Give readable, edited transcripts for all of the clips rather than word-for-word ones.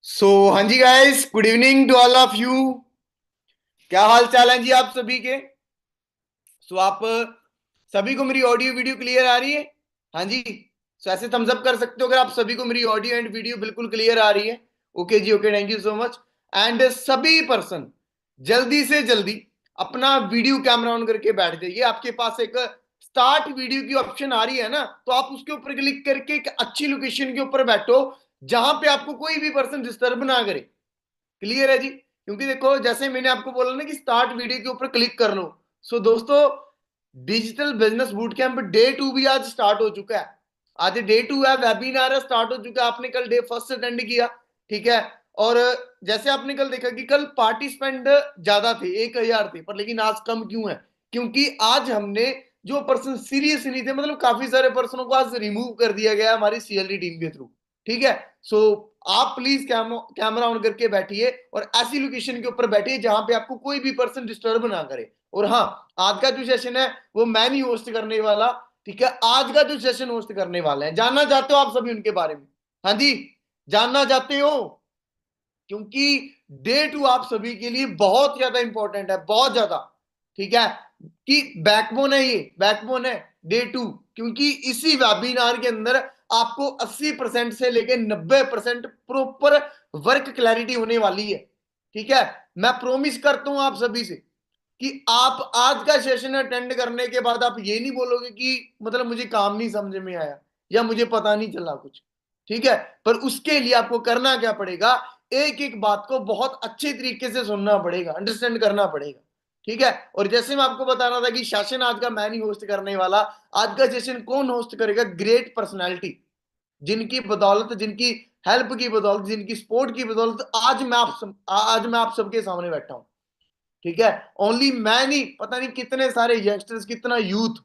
हाँ जी guys, good evening to all of you. क्या हाल चाल है जी आप सभी के। आप सभी को मेरी ऑडियो वीडियो क्लियर आ रही है? हाँ जी। ऐसे थम्स अप कर सकते हो अगर आप सभी को मेरी ऑडियो एंड वीडियो बिल्कुल क्लियर आ रही है। ओके जी, okay, thank you so much. And सभी पर्सन जल्दी से जल्दी अपना वीडियो कैमरा ऑन करके बैठ जाइए। आपके पास एक स्टार्ट वीडियो की ऑप्शन आ रही है ना, तो आप उसके ऊपर क्लिक करके एक अच्छी लोकेशन के ऊपर बैठो जहां पे आपको कोई भी पर्सन डिस्टर्ब ना करे। क्लियर है जी? क्योंकि देखो, जैसे मैंने आपको बोला ना कि स्टार्ट वीडियो के ऊपर क्लिक कर लो। दोस्तों, digital business boot camp day 2 भी आज स्टार्ट हो चुका है। आज डे 2 है, वेबिनार है, स्टार्ट हो चुका है। आपने कल डे 1 अटेंड किया, ठीक है। और जैसे आपने कल देखा कि कल पार्टिसिपेंट ज्यादा थे, 1,000 थे, पर लेकिन आज कम क्यों है? क्योंकि आज हमने जो पर्सन सीरियस नहीं थे, मतलब काफी सारे पर्सनों को आज रिमूव कर दिया गया हमारी सीएलडी टीम के थ्रू। ठीक है। सो आप प्लीज कैमरा ऑन करके बैठिए और ऐसी लोकेशन के ऊपर बैठिए जहां पे आपको कोई भी पर्सन डिस्टर्ब ना करे। और हाँ, आज का जो सेशन है वो मैं नहीं होस्ट करने वाला। ठीक है, आज का जो सेशन होस्ट करने वाला है, जानना चाहते हो आप सभी उनके बारे में? हाँ जी, जानना चाहते हो? क्योंकि डे 2 आप सभी के लिए बहुत ज्यादा इंपॉर्टेंट है, बहुत ज्यादा। ठीक है, कि बैकबोन है, ये बैकबोन है डे 2। क्योंकि इसी वेबिनार के अंदर आपको 80% से लेकर 90% प्रॉपर वर्क क्लैरिटी होने वाली है। ठीक है, मैं प्रोमिस करता हूं आप सभी से कि आप आज का सेशन अटेंड करने के बाद आप ये नहीं बोलोगे कि मतलब मुझे काम नहीं समझ में आया या मुझे पता नहीं चला कुछ। ठीक है, पर उसके लिए आपको करना क्या पड़ेगा? एक एक बात को बहुत अच्छे तरीके से सुनना पड़ेगा, अंडरस्टैंड करना पड़ेगा। ठीक है। और जैसे मैं आपको बता रहा था कि सेशन आज का मैं नहीं होस्ट करने वाला। आज का सेशन कौन होस्ट करेगा? ग्रेट पर्सनैलिटी, जिनकी बदौलत, जिनकी हेल्प की बदौलत, जिनकी सपोर्ट की बदौलत आज मैं आप सबके सामने बैठा हूं। ठीक है, ओनली मैं नहीं, पता नहीं कितने सारे यंगस्टर्स, कितना यूथ।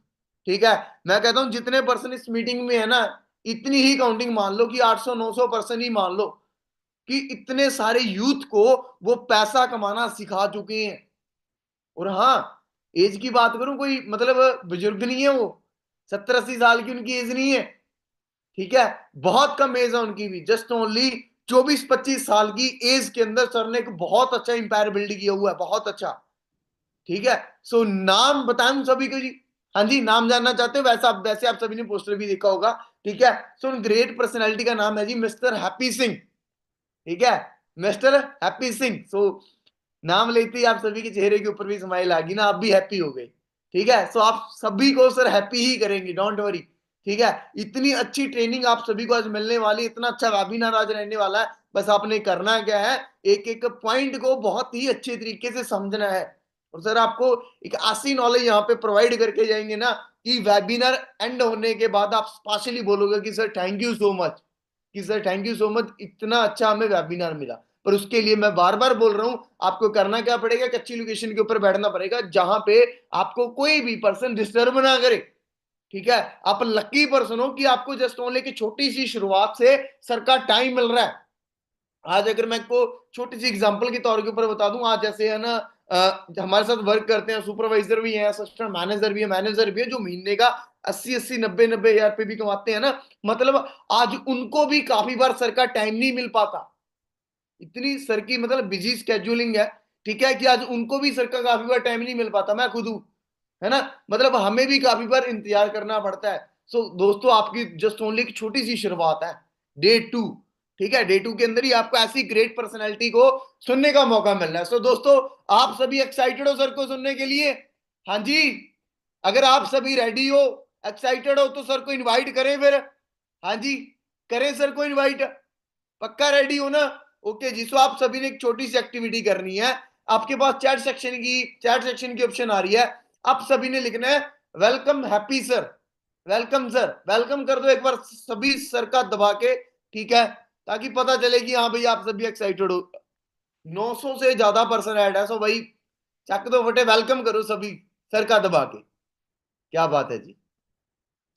ठीक है, मैं कहता हूं जितने पर्सन इस मीटिंग में है ना, इतनी ही काउंटिंग मान लो कि 800-900 पर्सन ही मान लो कि इतने सारे यूथ को वो पैसा कमाना सिखा चुके हैं। और हाँ, एज की बात करूं, कोई मतलब बुजुर्ग नहीं है वो, 70-80 साल की उनकी एज नहीं है। ठीक है, बहुत कम एज है उनकी भी, जस्ट ओनली 24-25 साल की एज के अंदर सर ने एक बहुत अच्छा इंपायर बिल्ड किया हुआ है, बहुत अच्छा। ठीक है। नाम बताएं सभी को जी। हाँ जी, नाम जानना चाहते हो? वैसे आप सभी ने पोस्टर भी देखा होगा। ठीक है। उन ग्रेट पर्सनैलिटी का नाम है जी मिस्टर हैप्पी सिंह। ठीक है, मिस्टर हैप्पी सिंह। नाम लेते ही आप सभी के चेहरे के ऊपर भी स्माइल आ गई ना, आप भी हैप्पी हो गए। ठीक है, आप सभी को सर हैप्पी ही करेंगे, डोंट वरी। ठीक है, इतनी अच्छी ट्रेनिंग आप सभी को आज मिलने वाली, इतना अच्छा वेबिनार आज रहने वाला है। बस आपने करना क्या है, एक एक पॉइंट को बहुत ही अच्छे तरीके से समझना है। और सर आपको एक ऐसी नॉलेज यहाँ पे प्रोवाइड करके जाएंगे ना कि वेबिनार एंड होने के बाद आप स्पेशली बोलोगे कि sir thank you so much, कि sir thank you so much, इतना अच्छा हमें वेबिनार मिला। पर उसके लिए मैं बार बार बोल रहा हूं, आपको करना क्या पड़ेगा? एक अच्छी लोकेशन के ऊपर बैठना पड़ेगा जहां पे आपको कोई भी पर्सन डिस्टर्ब ना करे। ठीक है, आप लकी पर्सन हो कि आपको जस्ट ओनली की छोटी सी शुरुआत से सर का टाइम मिल रहा है। आज अगर मैं को छोटी सी एग्जांपल के तौर के ऊपर बता दूं, आज जैसे है ना, हमारे साथ वर्क करते हैं, सुपरवाइजर भी है, असिस्टेंट मैनेजर भी है, जो महीने का 80-80 90-90 हजार रुपए भी कमाते हैं ना। मतलब आज उनको भी काफी बार सर का टाइम नहीं मिल पाता, इतनी सर की मतलब बिजी स्केड्यूलिंग है। ठीक है, कि आज उनको भी सर का काफी बार टाइम नहीं मिल पाता, मैं खुद हूं, है ना। मतलब हमें भी काफी बार इंतजार करना पड़ता है। दोस्तों, आपकी जस्ट ओनली एक छोटी सी शुरुआत है, डे 2। ठीक है, डे 2 के अंदर ही आपको ऐसी ग्रेट पर्सनैलिटी को सुनने का मौका मिल रहा है। दोस्तों, आप सभी एक्साइटेड हो सर को सुनने के लिए? हाँ जी, अगर आप सभी रेडी हो, एक्साइटेड हो, तो सर को इनवाइट करें फिर। हाँ जी, करें सर को इनवाइट। पक्का रेडी हो ना? ओके जी। आप सभी ने एक छोटी सी एक्टिविटी करनी है। आपके पास चैट सेक्शन की ऑप्शन आ रही है। आप सभी ने लिखना है welcome happy sir, welcome sir, welcome कर दो एक बार सभी सर का दबा के। ठीक है, ताकि पता चले कि हाँ भाई आप सभी एक्साइटेड हो। 900 से ज्यादा पर्सन ऐड है, सो भाई चक दो फटे, वेलकम करो सभी सर का दबा के। क्या बात है जी।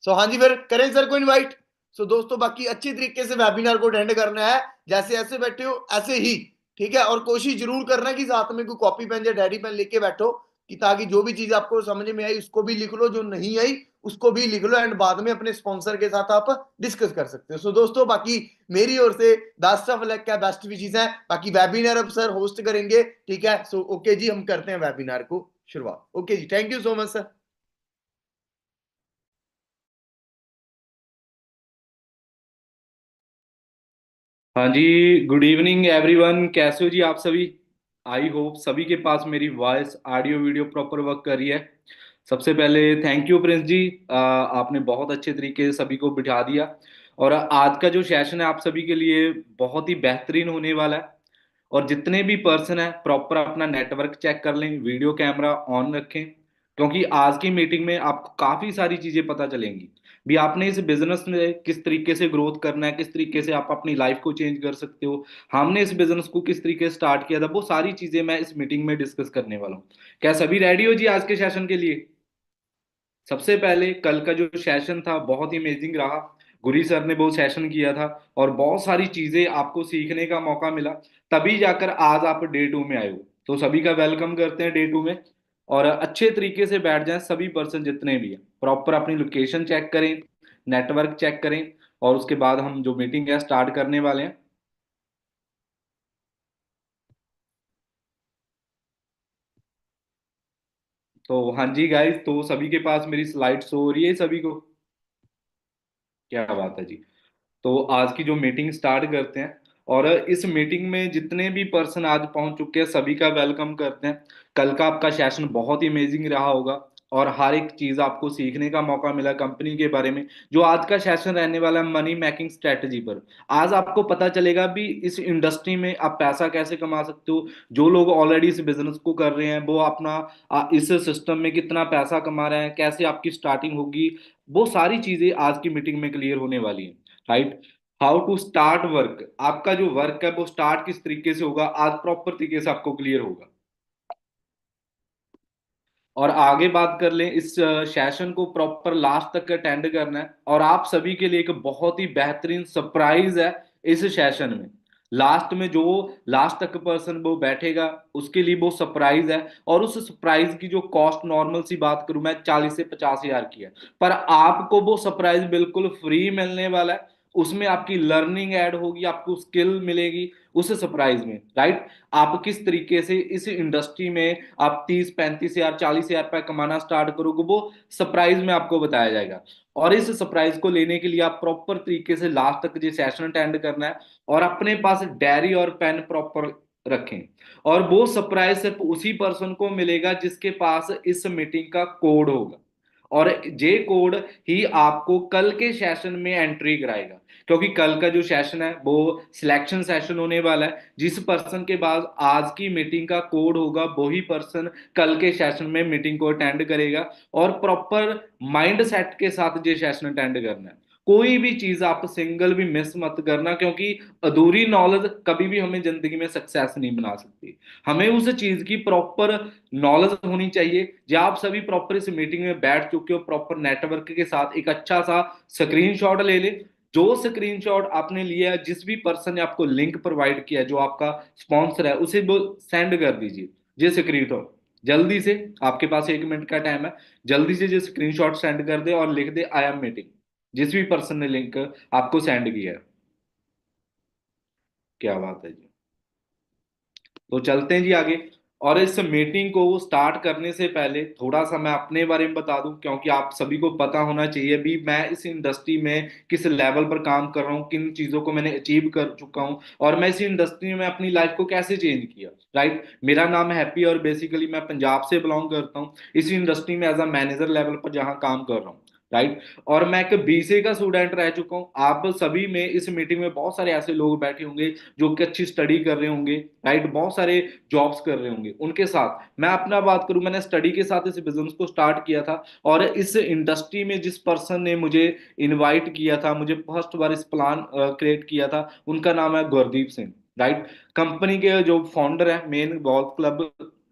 हाँ जी, फिर करें सर को इनवाइट। दोस्तों, बाकी अच्छी तरीके से वेबिनार को अटेंड करना है, जैसे ऐसे बैठे हो ऐसे ही। ठीक है, और कोशिश जरूर करना कि साथ में कोई कॉपी पेन या डायरी पेन लेके बैठो, कि ताकि जो भी चीज आपको समझ में आई उसको भी लिख लो, जो नहीं आई उसको भी लिख लो एंड बाद में अपने स्पॉन्सर के साथ आप डिस्कस कर सकते हो। सो दोस्तों, बाकी मेरी ओर से बेस्ट ऑफ लक, क्या बेस्ट विशेस हैं। बाकी वेबिनार अब सर होस्ट करेंगे, ठीक है। सो ओके जी, हम करते हैं वेबिनार को शुरुआत। ओके जी, thank you so much sir. हाँ जी, गुड इवनिंग एवरीवन। कैसे हो जी आप सभी? आई होप सभी के पास मेरी voice audio video proper work कर रही है। सबसे पहले थैंक यू प्रिंस जी, आपने बहुत अच्छे तरीके से सभी को बिठा दिया। और आज का जो सेशन है आप सभी के लिए बहुत ही बेहतरीन होने वाला है। और जितने भी पर्सन है प्रॉपर अपना नेटवर्क चेक कर लें, वीडियो कैमरा ऑन रखें, क्योंकि आज की मीटिंग में आपको काफ़ी सारी चीज़ें पता चलेंगी। भी आपने इस बिजनेस में किस तरीके से ग्रोथ करना है, किस तरीके से आप अपनी लाइफ को चेंज कर सकते हो, हमने इस बिजनेस को किस तरीके से स्टार्ट किया था, वो सारी चीजें मैं इस मीटिंग में डिस्कस करने वाला हूँ। क्या सभी रेडी हो जी आज के सेशन के लिए? सबसे पहले कल का जो सेशन था बहुत ही अमेजिंग रहा। गुरी सर ने वो सेशन किया था और बहुत सारी चीजें आपको सीखने का मौका मिला। तभी जाकर आज आप डे टू में आए हो। तो सभी का वेलकम करते हैं डे टू में। और अच्छे तरीके से बैठ जाएं सभी पर्सन जितने भी हैं, प्रॉपर अपनी लोकेशन चेक करें, नेटवर्क चेक करें। और उसके बाद हम जो मीटिंग है स्टार्ट करने वाले हैं। तो हाँ जी गाइस, तो सभी के पास मेरी स्लाइड शो हो रही है सभी को? क्या बात है जी। तो आज की जो मीटिंग स्टार्ट करते हैं। और इस मीटिंग में जितने भी पर्सन आज पहुंच चुके हैं सभी का वेलकम करते हैं। कल का आपका सेशन बहुत ही अमेजिंग रहा होगा और हर एक चीज आपको सीखने का मौका मिला कंपनी के बारे में। जो आज का सेशन रहने वाला है मनी मेकिंग स्ट्रेटजी पर, आज आपको पता चलेगा भी इस इंडस्ट्री में आप पैसा कैसे कमा सकते हो। जो लोग ऑलरेडी इस बिजनेस को कर रहे हैं वो अपना इस सिस्टम में कितना पैसा कमा रहे हैं, कैसे आपकी स्टार्टिंग होगी, वो सारी चीजें आज की मीटिंग में क्लियर होने वाली हैं। Right? How to start work, आपका जो वर्क है वो स्टार्ट किस तरीके से होगा आज प्रॉपर तरीके से आपको क्लियर होगा। और आगे बात कर लें, इस सेशन को प्रॉपर लास्ट तक अटेंड करना है और आप सभी के लिए एक बहुत ही बेहतरीन सरप्राइज है इस सेशन में। लास्ट में जो लास्ट तक पर्सन वो बैठेगा उसके लिए वो सरप्राइज है। और उस सरप्राइज की जो कॉस्ट, नॉर्मल सी बात करूं मैं, 40 से 50 हजार की है। पर आपको वो सरप्राइज बिल्कुल फ्री मिलने वाला है। उसमें आपकी लर्निंग ऐड होगी, आपको स्किल मिलेगी उस सरप्राइज में। राइट? आप किस तरीके से इस इंडस्ट्री में आप 30 35 हजार 40 हजार रुपए कमाना स्टार्ट करोगे, वो सरप्राइज में आपको बताया जाएगा। और इस सरप्राइज को लेने के लिए आप प्रॉपर तरीके से लास्ट तक ये सेशन अटेंड करना है और अपने पास डायरी और पेन प्रॉपर रखें। और वो सरप्राइज सिर्फ उसी पर्सन को मिलेगा जिसके पास इस मीटिंग का कोड होगा। और जे कोड ही आपको कल के सेशन में एंट्री कराएगा। क्योंकि कल का जो सेशन है वो सिलेक्शन सेशन होने वाला है। जिस पर्सन के पास आज की मीटिंग का कोड होगा वही पर्सन कल के सेशन में मीटिंग को अटेंड करेगा। और प्रॉपर माइंड सेट के साथ ये सेशन अटेंड करना है। कोई भी चीज आप सिंगल भी मिस मत करना, क्योंकि अधूरी नॉलेज कभी भी हमें जिंदगी में सक्सेस नहीं बना सकती। हमें उस चीज की प्रॉपर नॉलेज होनी चाहिए। जब आप सभी प्रॉपर इस मीटिंग में बैठ चुके हो, प्रॉपर नेटवर्क के साथ एक अच्छा सा स्क्रीनशॉट ले ले। जो स्क्रीनशॉट आपने लिया है, जिस भी पर्सन ने आपको लिंक प्रोवाइड किया है, जो आपका स्पॉन्सर है, उसे वो सेंड कर दीजिए। ये स्क्रीनशॉट जल्दी से, आपके पास 1 मिनट का टाइम है, जल्दी से जो स्क्रीनशॉट सेंड कर दे और लिख दे आई एम मीटिंग। जिस भी पर्सन ने लिंक आपको सेंड किया है। क्या बात है जी। तो चलते हैं जी आगे। और इस मीटिंग को स्टार्ट करने से पहले थोड़ा सा मैं अपने बारे में बता दूं, क्योंकि आप सभी को पता होना चाहिए भी मैं इस इंडस्ट्री में किस लेवल पर काम कर रहा हूं, किन चीजों को मैंने अचीव कर चुका हूं और मैं इस इंडस्ट्री में अपनी लाइफ को कैसे चेंज किया। राइट? मेरा नाम है हैप्पी और बेसिकली मैं पंजाब से बिलोंग करता हूं। इस इंडस्ट्री में एज अ मैनेजर लेवल पर जहां काम कर रहा हूँ। राइट? और मैं एक बीसीए का स्टूडेंट रह चुका हूँ। आप सभी में इस मीटिंग में बहुत सारे ऐसे लोग बैठे होंगे जो कि अच्छी स्टडी कर रहे होंगे। राइट? बहुत सारे जॉब्स कर रहे होंगे। उनके साथ मैं अपना बात करूं, मैंने स्टडी के साथ इस बिजनेस को स्टार्ट किया था। और इस इंडस्ट्री में जिस पर्सन ने मुझे इनवाइट किया था, मुझे फर्स्ट बार इस प्लान क्रिएट किया था, उनका नाम है गुरदीप सिंह। राइट? कंपनी के जो फाउंडर है, मेन गोल्फ क्लब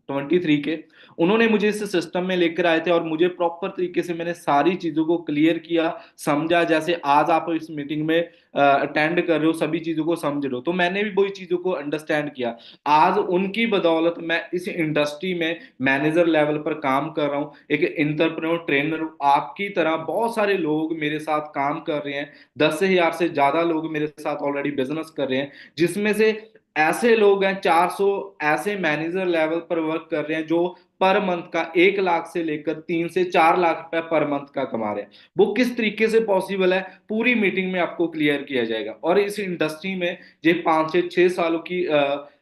23 के। उन्होंने मुझे इस सिस्टम में लेकर आए थे और मुझे प्रॉपर तरीके से मैंने सारी चीजों को क्लियर किया, समझा। जैसे आज आप इस मीटिंग में अटेंड कर रहे हो, सभी चीजों को समझ रहे हो, तो मैंने भी वही चीजों को अंडरस्टैंड किया। आज उनकी बदौलत मैं इस इंडस्ट्री में मैनेजर लेवल पर काम कर रहा हूँ, एक इंटरप्रेन्योर ट्रेनर हूँ। आपकी तरह बहुत सारे लोग मेरे साथ काम कर रहे हैं, 10,000 से ज्यादा लोग मेरे साथ ऑलरेडी बिजनेस कर रहे हैं, जिसमें से ऐसे लोग हैं 400 ऐसे मैनेजर लेवल पर वर्क कर रहे हैं जो पर मंथ का 1 लाख से लेकर 3 से 4 लाख रुपए पर मंथ का कमा रहे हैं। वो किस तरीके से पॉसिबल है, पूरी मीटिंग में आपको क्लियर किया जाएगा। और इस इंडस्ट्री में ये 5 से 6 सालों की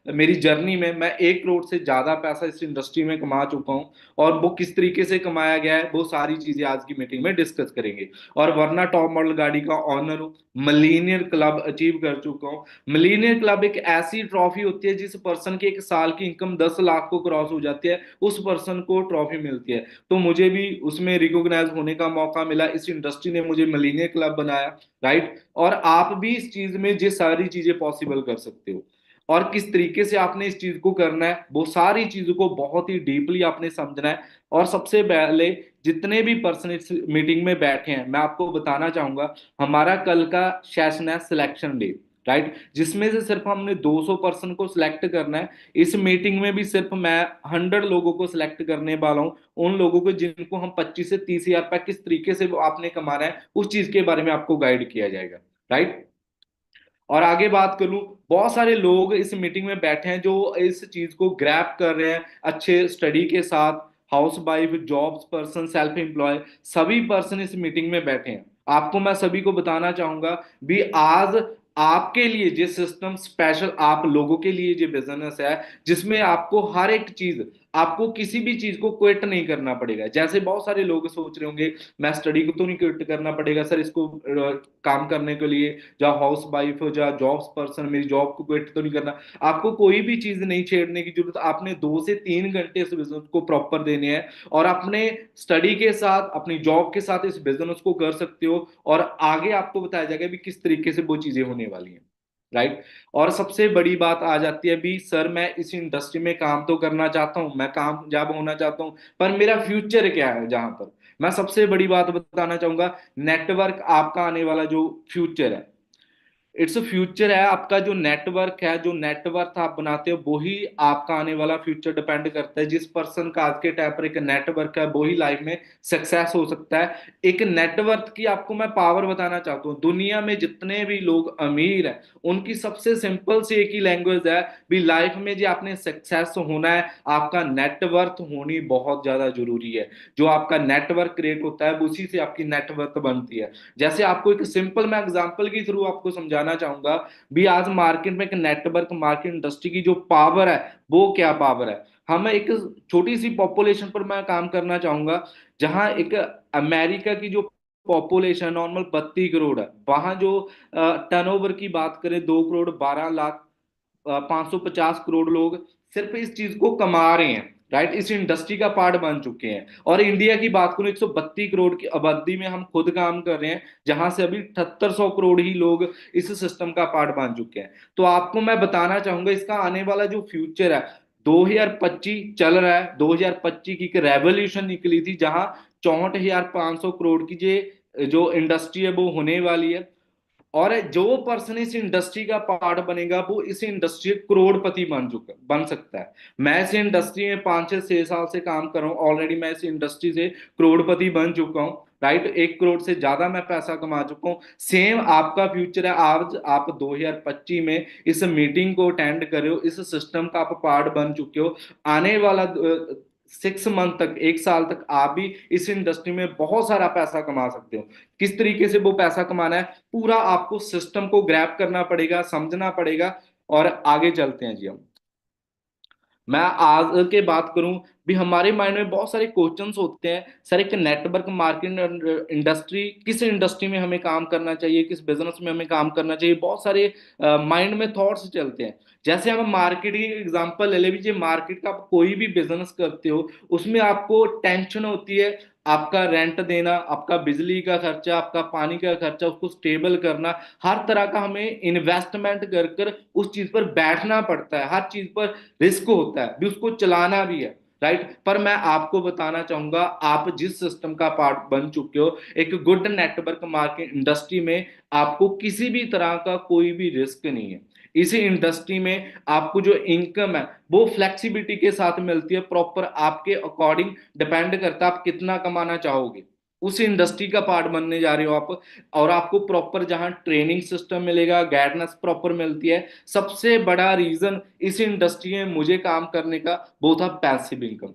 मेरी जर्नी में मैं 1 करोड़ से ज्यादा पैसा इस इंडस्ट्री में कमा चुका हूं। और वो किस तरीके से कमाया गया है, वो सारी चीजें आज की मीटिंग में डिस्कस करेंगे। और वरना टॉप मॉडल गाड़ी का ऑनर हूँ, मिलीनियर क्लब अचीव कर चुका हूँ। मिलीनियर क्लब एक ऐसी ट्रॉफी होती है जिस पर्सन की 1 साल की इनकम 10 लाख को क्रॉस हो जाती है, उस पर्सन को ट्रॉफी मिलती है। तो मुझे भी उसमें रिकॉग्नाइज होने का मौका मिला, इस इंडस्ट्री ने मुझे मिलीनियर क्लब बनाया, राइट। और आप भी इस चीज में ये सारी चीजें पॉसिबल कर सकते हो। और किस तरीके से आपने इस चीज को करना है, वो सारी चीजों को बहुत ही डीपली आपने समझना है। और सबसे पहले जितने भी पर्सन इस मीटिंग में बैठे हैं, मैं आपको बताना चाहूंगा, हमारा कल का सेशन है सिलेक्शन डे, राइट, जिसमें से सिर्फ हमने 200 पर्सन को सिलेक्ट करना है। इस मीटिंग में भी सिर्फ मैं 100 लोगों को सिलेक्ट करने वाला हूं, उन लोगों को जिनको हम 25 से 30 हजार रुपए किस तरीके से वो आपने कमाना है उस चीज के बारे में आपको गाइड किया जाएगा, राइट। और आगे बात करूं, बहुत सारे लोग इस मीटिंग में बैठे हैं जो इस चीज को ग्रैप कर रहे हैं अच्छे स्टडी के साथ। Housewife, jobs person, self employ, सभी पर्सन इस मीटिंग में बैठे हैं। आपको मैं सभी को बताना चाहूंगा भी आज आपके लिए जो सिस्टम स्पेशल आप लोगों के लिए जो बिजनेस है, जिसमें आपको हर एक चीज, आपको किसी भी चीज को क्विट नहीं करना पड़ेगा। जैसे बहुत सारे लोग सोच रहे होंगे मैं स्टडी को तो नहीं क्विट करना पड़ेगा सर, इसको काम करने के लिए, या हाउस वाइफ हो या जॉब्स पर्सन, मेरी जॉब को क्विट तो नहीं करना। आपको कोई भी चीज नहीं छेड़ने की जरूरत, आपने 2 से 3 घंटे इस बिजनेस को प्रॉपर देने हैं और अपने स्टडी के साथ, अपनी जॉब के साथ इस बिजनेस को कर सकते हो। और आगे आपको बताया जाएगा भी किस तरीके से वो चीजें होने वाली हैं, राइट। और सबसे बड़ी बात आ जाती है भी सर मैं इस इंडस्ट्री में काम तो करना चाहता हूं, मैं कामयाब होना चाहता हूं, पर मेरा फ्यूचर क्या है। जहां पर मैं सबसे बड़ी बात बताना चाहूंगा, नेटवर्क आपका आने वाला जो फ्यूचर है, इट्स फ्यूचर है आपका। जो नेटवर्क है, जो नेटवर्क आप बनाते हो, वही आपका आने वाला फ्यूचर डिपेंड करता है। जिस पर्सन का आज के टाइम पर एक नेटवर्क है वही लाइफ में सक्सेस हो सकता है। एक नेटवर्क की आपको मैं पावर बताना चाहता हूँ, दुनिया में जितने भी लोग अमीर हैं उनकी सबसे सिंपल सी एक ही लैंग्वेज है भी लाइफ में जो आपने सक्सेस होना है, आपका नेटवर्क होनी बहुत ज्यादा जरूरी है। जो आपका नेटवर्क क्रिएट होता है उसी से आपकी नेटवर्क बनती है। जैसे आपको एक सिंपल मैं एग्जांपल के थ्रू आपको समझाना चाहूंगा भी आज मार्केट में एक नेटवर्क, मार्केट इंडस्ट्री की जो पावर है वो क्या पावर है। हम एक छोटी सी पॉपुलेशन पर मैं काम करना चाहूंगा, जहां एक अमेरिका की जो पॉपुलेशन नॉर्मल 32 करोड़ है, वहां जो टर्नओवर की बात करें 2 करोड़ 12 लाख, 550 करोड़ लोग सिर्फ इस चीज को कमा रहे हैं, राइट, इस इंडस्ट्री का पार्ट बन चुके हैं। और इंडिया की बात करूं 132 करोड़ की आबादी में हम खुद काम कर रहे हैं, जहां से अभी 7800 करोड़ ही लोग इस सिस्टम का पार्ट बन चुके हैं। तो आपको मैं बताना चाहूंगा इसका आने वाला जो फ्यूचर है, 2025 चल रहा है, 2025 की एक रेवोल्यूशन निकली थी जहां 64,500 करोड़ की जो इंडस्ट्री है वो होने वाली है। और जो पर्सन इस इंडस्ट्री का पार्ट बनेगा वो इस इंडस्ट्री करोड़पति बन सकता है। मैं इस इंडस्ट्री में 5 से 6 साल से काम कर रहा हूँ, ऑलरेडी मैं इस इंडस्ट्री से करोड़पति बन चुका हूँ, राइट। 1 करोड़ से ज्यादा मैं पैसा कमा चुका हूँ। सेम आपका फ्यूचर है। आज आप 2025 में इस मीटिंग को अटेंड कर रहे हो, इस सिस्टम का आप पार्ट बन चुके हो। आने वाला 6 मंथ तक, 1 साल तक आप भी इस इंडस्ट्री में बहुत सारा पैसा कमा सकते हो। किस तरीके से वो पैसा कमाना है, पूरा आपको सिस्टम को ग्रैब करना पड़ेगा, समझना पड़ेगा। और आगे चलते हैं जी हम। मैं आज के बात करूं भी हमारे माइंड में बहुत सारे क्वेश्चंस होते हैं सर, एक नेटवर्क मार्केट इंडस्ट्री, किस इंडस्ट्री में हमें काम करना चाहिए, किस बिजनेस में हमें काम करना चाहिए, बहुत सारे माइंड में थॉट्स चलते हैं। जैसे हम मार्केट की एग्जांपल ले ले लीजिए, मार्केट का आप कोई भी बिजनेस करते हो उसमें आपको टेंशन होती है, आपका रेंट देना, आपका बिजली का खर्चा, आपका पानी का खर्चा, उसको स्टेबल करना, हर तरह का हमें इन्वेस्टमेंट कर कर उस चीज पर बैठना पड़ता है, हर चीज पर रिस्क होता है भी, उसको चलाना भी है। राइट, पर मैं आपको बताना चाहूंगा, आप जिस सिस्टम का पार्ट बन चुके हो, एक गुड नेटवर्क मार्केट इंडस्ट्री में आपको किसी भी तरह का कोई भी रिस्क नहीं है। इसी इंडस्ट्री में आपको जो इनकम है वो फ्लेक्सिबिलिटी के साथ मिलती है, प्रॉपर आपके अकॉर्डिंग डिपेंड करता है आप कितना कमाना चाहोगे। उस इंडस्ट्री का पार्ट बनने जा रहे हो आप, और आपको प्रॉपर जहां ट्रेनिंग सिस्टम मिलेगा, गाइडेंस प्रॉपर मिलती है। सबसे बड़ा रीजन इस इंडस्ट्री में मुझे काम करने का वो था पैसिव इनकम।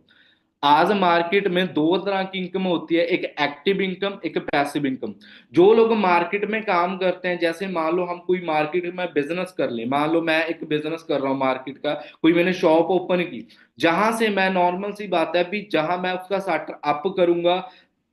आज मार्केट में दो तरह की इनकम होती है, एक एक्टिव इनकम, एक पैसिव इनकम। जो लोग मार्केट में काम करते हैं, जैसे मान लो हम कोई मार्केट में बिजनेस कर ले, मान लो मैं एक बिजनेस कर रहा हूँ मार्केट का, कोई मैंने शॉप ओपन की, जहां से मैं, नॉर्मल सी बात है भी, जहां मैं उसका स्टार्टर अप करूंगा,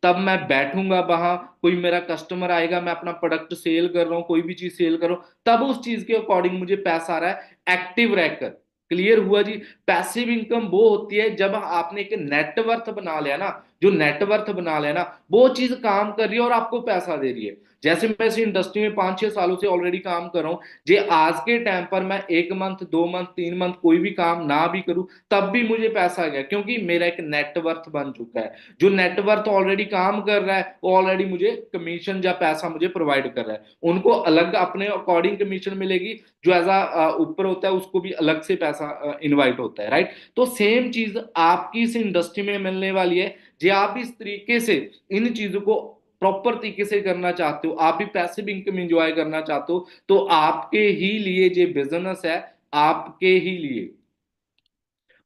तब मैं बैठूंगा वहां, कोई मेरा कस्टमर आएगा, मैं अपना प्रोडक्ट सेल कर रहा हूँ, कोई भी चीज सेल कर रहा हूँ, तब उस चीज के अकॉर्डिंग मुझे पैसा आ रहा है एक्टिव रहकर। क्लियर हुआ जी। पैसिव इनकम वो होती है जब आपने एक नेटवर्थ बना लिया ना, जो नेटवर्थ बना लिया ना, वो चीज काम कर रही है और आपको पैसा दे रही है। जैसे मैं इस इंडस्ट्री में 5-6 सालों से ऑलरेडी काम कर रहा हूं, जे आज के टाइम पर मैं 1 मंथ, 2 मंथ, 3 मंथ कोई भी काम ना भी करूं, तब भी मुझे पैसा आ गया, क्योंकि मेरा एक नेटवर्थ बन चुका है। जो नेटवर्थ ऑलरेडी काम कर रहा है वो ऑलरेडी मुझे कमीशन या पैसा मुझे प्रोवाइड कर रहा है। उनको अलग अपने अकॉर्डिंग कमीशन मिलेगी, जो एज ऊपर होता है उसको भी अलग से पैसा इनवाइट होता है। राइट, तो सेम चीज आपकी इस इंडस्ट्री में मिलने वाली है। जे आप इस तरीके से इन चीजों को प्रॉपर तरीके से करना चाहते हो, आप भी पैसिव इनकम एंजॉय करना चाहते हो, तो आपके ही लिए ये बिजनेस है, आपके ही लिए।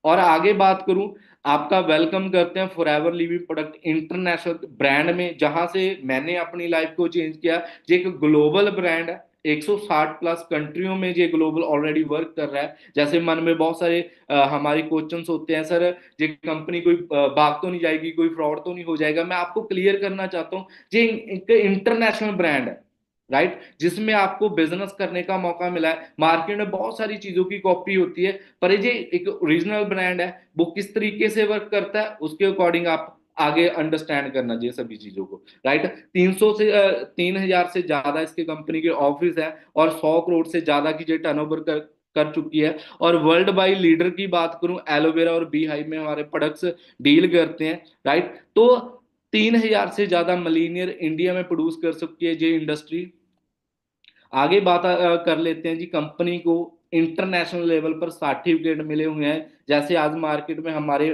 और आगे बात करूं, आपका वेलकम करते हैं forever living product international brand में, जहां से मैंने अपनी लाइफ को चेंज किया। ये एक ग्लोबल ब्रांड है, 160 प्लस कंट्रियों में ये ग्लोबल ऑलरेडी वर्क कर रहा है। जैसे मन में बहुत सारे हमारे क्वेश्चंस होते हैं, सर ये कंपनी कोई भाग तो नहीं जाएगी, कोई फ्रॉड तो नहीं हो जाएगा? मैं आपको क्लियर करना चाहता हूँ, ये एक इंटरनेशनल ब्रांड है। राइट, जिसमें आपको बिजनेस करने का मौका मिला है। मार्केट में बहुत सारी चीजों की कॉपी होती है, पर ये एक ओरिजिनल ब्रांड है, वो किस तरीके से वर्क करता है उसके अकॉर्डिंग आप आगे अंडरस्टैंड करना चाहिए सभी चीजों को। राइट, 300 से 3,000 से ज्यादा इसके कंपनी के ऑफिस है, और 100 करोड़ से ज्यादा की जो टर्नओवर कर चुकी है। और वर्ल्ड वाइड लीडर की बात करूं, एलोवेरा और बी हाइव में हमारे प्रोडक्ट्स डील करते हैं। राइट, तो 3,000 से ज्यादा मिलीनियर इंडिया में प्रोड्यूस कर सकती है ये इंडस्ट्री। आगे बात कर लेते हैं जी, कंपनी को इंटरनेशनल लेवल पर सर्टिफिकेट मिले हुए हैं। जैसे आज मार्केट में हमारे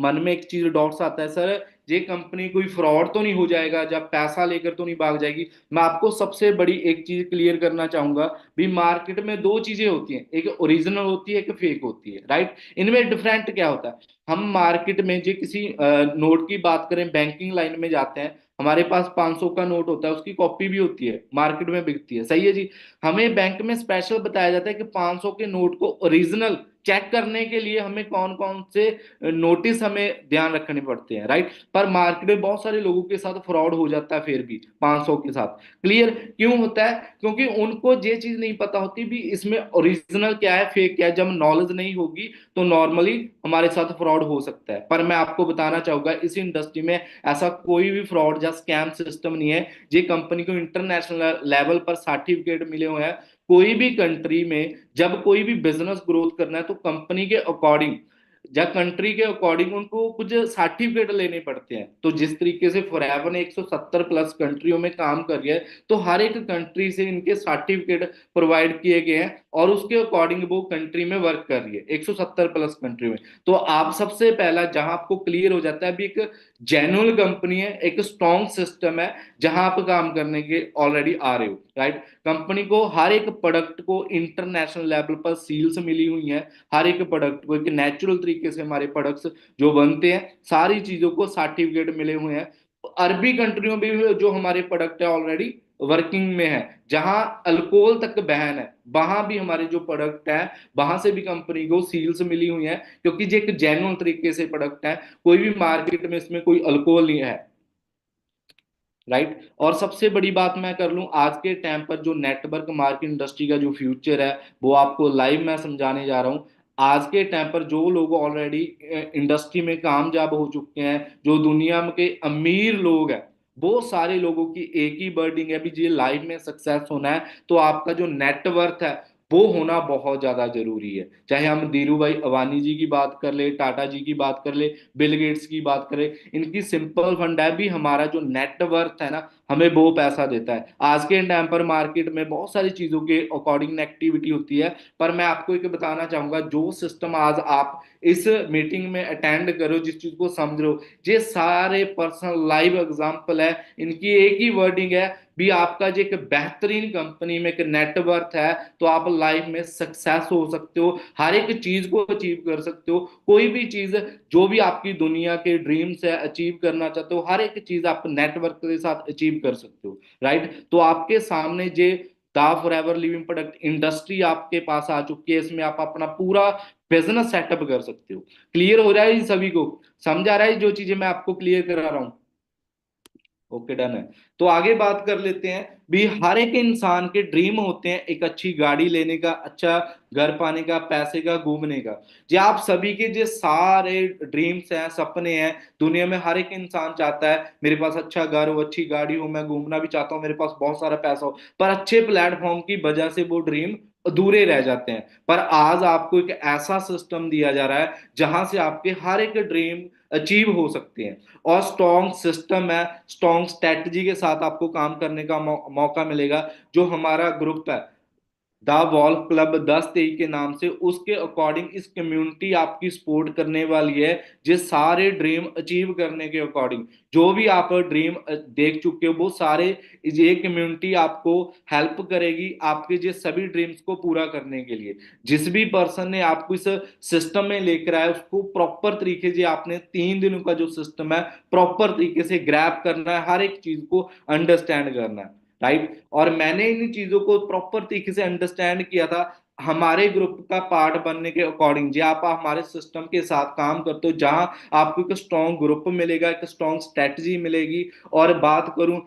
मन में एक चीज डॉट्स आता है, सर ये कंपनी कोई फ्रॉड तो नहीं हो जाएगा, जब पैसा लेकर तो नहीं भाग जाएगी? मैं आपको सबसे बड़ी एक चीज क्लियर करना चाहूंगा भी, मार्केट में दो चीजें होती हैं, एक ओरिजिनल होती है, एक फेक होती है। राइट, इनमें डिफरेंट क्या होता है? हम मार्केट में जो किसी नोट की बात करें, बैंकिंग लाइन में जाते हैं, हमारे पास 500 का नोट होता है, उसकी कॉपी भी होती है, मार्केट में बिकती है, सही है जी। हमें बैंक में स्पेशल बताया जाता है कि 500 के नोट को ओरिजिनल चेक करने के लिए हमें कौन कौन से नोटिस हमें ध्यान रखने पड़ते हैं। राइट, पर मार्केट में बहुत सारे लोगों के साथ फ्रॉड हो जाता है फिर भी 500 के साथ। क्लियर क्यों होता है? क्योंकि उनको ये चीज नहीं पता होती भी इसमें ओरिजिनल क्या है, फेक क्या है। जब नॉलेज नहीं होगी तो नॉर्मली हमारे साथ फ्रॉड हो सकता है। पर मैं आपको बताना चाहूंगा, इस इंडस्ट्री में ऐसा कोई भी फ्रॉड या स्कैम सिस्टम नहीं है। ये कंपनी को इंटरनेशनल लेवल पर सर्टिफिकेट मिले हुए हैं। कोई भी कंट्री में जब कोई भी बिजनेस ग्रोथ करना है, तो कंपनी के अकॉर्डिंग या कंट्री के अकॉर्डिंग उनको कुछ सर्टिफिकेट लेने पड़ते हैं। तो जिस तरीके से फॉरएवर ने 170 प्लस कंट्रियों में काम कर रही है, तो हर एक कंट्री से इनके सर्टिफिकेट प्रोवाइड किए गए हैं, और उसके अकॉर्डिंग वो कंट्री में वर्क कर रही है 170 प्लस कंट्री में। तो आप सबसे पहला जहां आपको क्लियर हो जाता है भी, एक जेन्युइन कंपनी है, एक स्ट्रॉन्ग सिस्टम है जहां आप काम करने के ऑलरेडी आ रहे हो। राइट, कंपनी को हर एक प्रोडक्ट को इंटरनेशनल लेवल पर सील्स मिली हुई है। हर एक प्रोडक्ट को एक नेचुरल तरीके से हमारे प्रोडक्ट्स जो बनते हैं, सारी चीजों को सर्टिफिकेट मिले हुए हैं। अरबी कंट्रियों में भी जो हमारे प्रोडक्ट है ऑलरेडी वर्किंग में है, जहां अल्कोहल तक बैन है, वहां भी हमारे जो प्रोडक्ट है, वहां से भी कंपनी को सील्स मिली हुई है, क्योंकि ये एक जेन्युइन तरीके से प्रोडक्ट है। कोई भी मार्केट में इसमें कोई अल्कोहल नहीं है। राइट, और सबसे बड़ी बात मैं कर लूं, आज के टाइम पर जो नेटवर्क मार्केट इंडस्ट्री का जो फ्यूचर है, वो आपको लाइव मैं समझाने जा रहा हूं। आज के टाइम पर जो लोग ऑलरेडी इंडस्ट्री में कामयाब हो चुके हैं, जो दुनिया में के अमीर लोग हैं, वो सारे लोगों की एक ही वर्डिंग है, भी जी लाइफ में सक्सेस होना है तो आपका जो नेटवर्थ है वो होना बहुत ज्यादा जरूरी है। चाहे हम धीरू भाई अंबानी जी की बात कर ले, टाटा जी की बात कर ले, बिल गेट्स की बात करें, इनकी सिंपल फंड है भी हमारा जो नेटवर्थ है ना, हमें वो पैसा देता है। आज के टाइम पर मार्केट में बहुत सारी चीजों के अकॉर्डिंग एक्टिविटी होती है, पर मैं आपको एक बताना चाहूंगा, जो सिस्टम आज आप इस मीटिंग में अटेंड करो, जिस चीज को समझ रहे हो, ये सारे पर्सनल लाइव एग्जांपल है, इनकी एक ही वर्डिंग है भी आपका जो एक बेहतरीन कंपनी में एक नेटवर्थ है तो आप लाइफ में सक्सेस हो सकते हो, हर एक चीज को अचीव कर सकते हो। कोई भी चीज जो भी आपकी दुनिया के ड्रीम्स है अचीव करना चाहते हो, हर एक चीज आप नेटवर्क के साथ अचीव कर सकते हो, राइट। तो आपके सामने जे दा फॉरएवर लिविंग प्रोडक्ट इंडस्ट्री आपके पास आ चुकी है, इसमें आप अपना पूरा बिजनेस सेटअप कर सकते हो। क्लियर हो रहा है सभी को? समझ आ रहा है जो चीजें मैं आपको क्लियर करा रहा हूं? ओके, डन है। तो आगे बात कर लेते हैं भी, हर एक इंसान के ड्रीम होते हैं एक अच्छी गाड़ी लेने का, अच्छा घर पाने का, पैसे का, घूमने का। जो आप सभी के जो सारे ड्रीम्स हैं, सपने हैं, दुनिया में हर एक इंसान चाहता है मेरे पास अच्छा घर हो, अच्छी गाड़ी हो, मैं घूमना भी चाहता हूँ, मेरे पास बहुत सारा पैसा हो, पर अच्छे प्लेटफॉर्म की वजह से वो ड्रीम अधूरे रह जाते हैं। पर आज आपको एक ऐसा सिस्टम दिया जा रहा है जहां से आपके हर एक ड्रीम अचीव हो सकते हैं, और स्ट्रॉन्ग सिस्टम है, स्ट्रॉन्ग स्ट्रेटजी के साथ आपको काम करने का मौका मिलेगा। जो हमारा ग्रुप है द वॉल्फ क्लब 10-23 के नाम से, उसके अकॉर्डिंग इस कम्युनिटी आपकी सपोर्ट करने वाली है, जिस सारे ड्रीम अचीव करने के अकॉर्डिंग, जो भी आप ड्रीम देख चुके हो वो सारे, ये कम्युनिटी आपको हेल्प करेगी आपके ये सभी ड्रीम्स को पूरा करने के लिए। जिस भी पर्सन ने आपको इस सिस्टम में लेकर आया उसको प्रॉपर तरीके से आपने 3 दिनों का जो सिस्टम है प्रॉपर तरीके से ग्रैब करना है, हर एक चीज को अंडरस्टैंड करना है, राइट। और मैंने इन चीजों को प्रॉपर तरीके से अंडरस्टैंड किया था हमारे ग्रुप का पार्ट बनने के अकॉर्डिंग। जी आप हमारे सिस्टम के साथ काम करते हो, जहां आपको एक स्ट्रॉन्ग ग्रुप मिलेगा, एक स्ट्रॉन्ग स्ट्रेटजी मिलेगी। और बात करूं,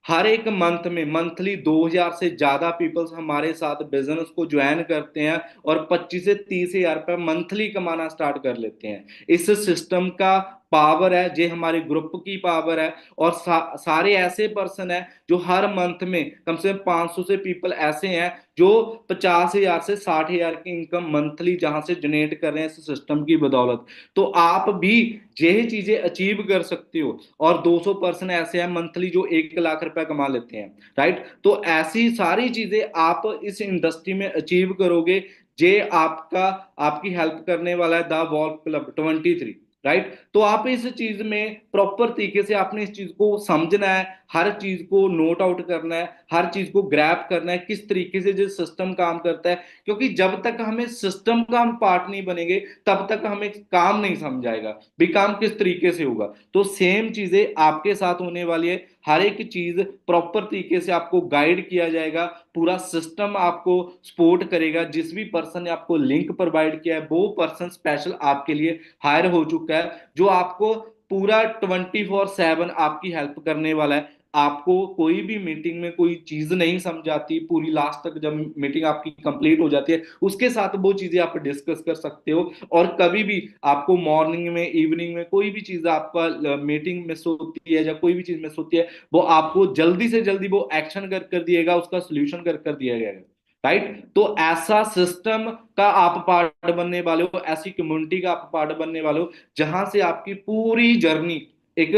हर एक मंथ में मंथली 2,000 से ज्यादा पीपल्स हमारे साथ बिजनेस को ज्वाइन करते हैं और 25 से 30 हजार रुपये मंथली कमाना स्टार्ट कर लेते हैं। इस सिस्टम का पावर है, जे हमारे ग्रुप की पावर है। और सारे ऐसे पर्सन है जो हर मंथ में कम से कम 500 से पीपल ऐसे हैं जो 50 हजार से 60 हजार की इनकम मंथली जहां से जनरेट कर रहे हैं इस सिस्टम की बदौलत। तो आप भी यही चीजें अचीव कर सकते हो। और 200 पर्सन ऐसे हैं मंथली जो 1 लाख रुपए कमा लेते हैं, राइट। तो ऐसी सारी चीजें आप इस इंडस्ट्री में अचीव करोगे, जे आपका आपकी हेल्प करने वाला है द वॉल्फ क्लब 23, राइट। तो आप इस चीज में प्रॉपर तरीके से आपने इस चीज को समझना है, हर चीज को नोट आउट करना है, हर चीज को ग्रैब करना है किस तरीके से जो सिस्टम काम करता है। क्योंकि जब तक हमें सिस्टम का हम पार्ट नहीं बनेंगे तब तक हमें काम नहीं समझ आएगा भी काम किस तरीके से होगा। तो सेम चीजें आपके साथ होने वाली है, हर एक चीज प्रॉपर तरीके से आपको गाइड किया जाएगा, पूरा सिस्टम आपको सपोर्ट करेगा। जिस भी पर्सन ने आपको लिंक प्रोवाइड किया है वो पर्सन स्पेशल आपके लिए हायर हो चुका है, जो आपको पूरा 24/7 आपकी हेल्प करने वाला है। आपको कोई भी मीटिंग में कोई चीज नहीं समझ आती, पूरी लास्ट तक जब मीटिंग आपकी कंप्लीट हो जाती है उसके साथ वो चीजें आप डिस्कस कर सकते हो। और कभी भी आपको मॉर्निंग में, इवनिंग में कोई भी चीज आपका मीटिंग मिस होती है या कोई भी चीज मिस होती है, वो आपको जल्दी से जल्दी वो एक्शन कर दिएगा, उसका सोल्यूशन कर दिया जाएगा, राइट। तो ऐसा सिस्टम का आप पार्ट बनने वाले हो, ऐसी कम्युनिटी का आप पार्ट बनने वाले हो, जहां से आपकी पूरी जर्नी एक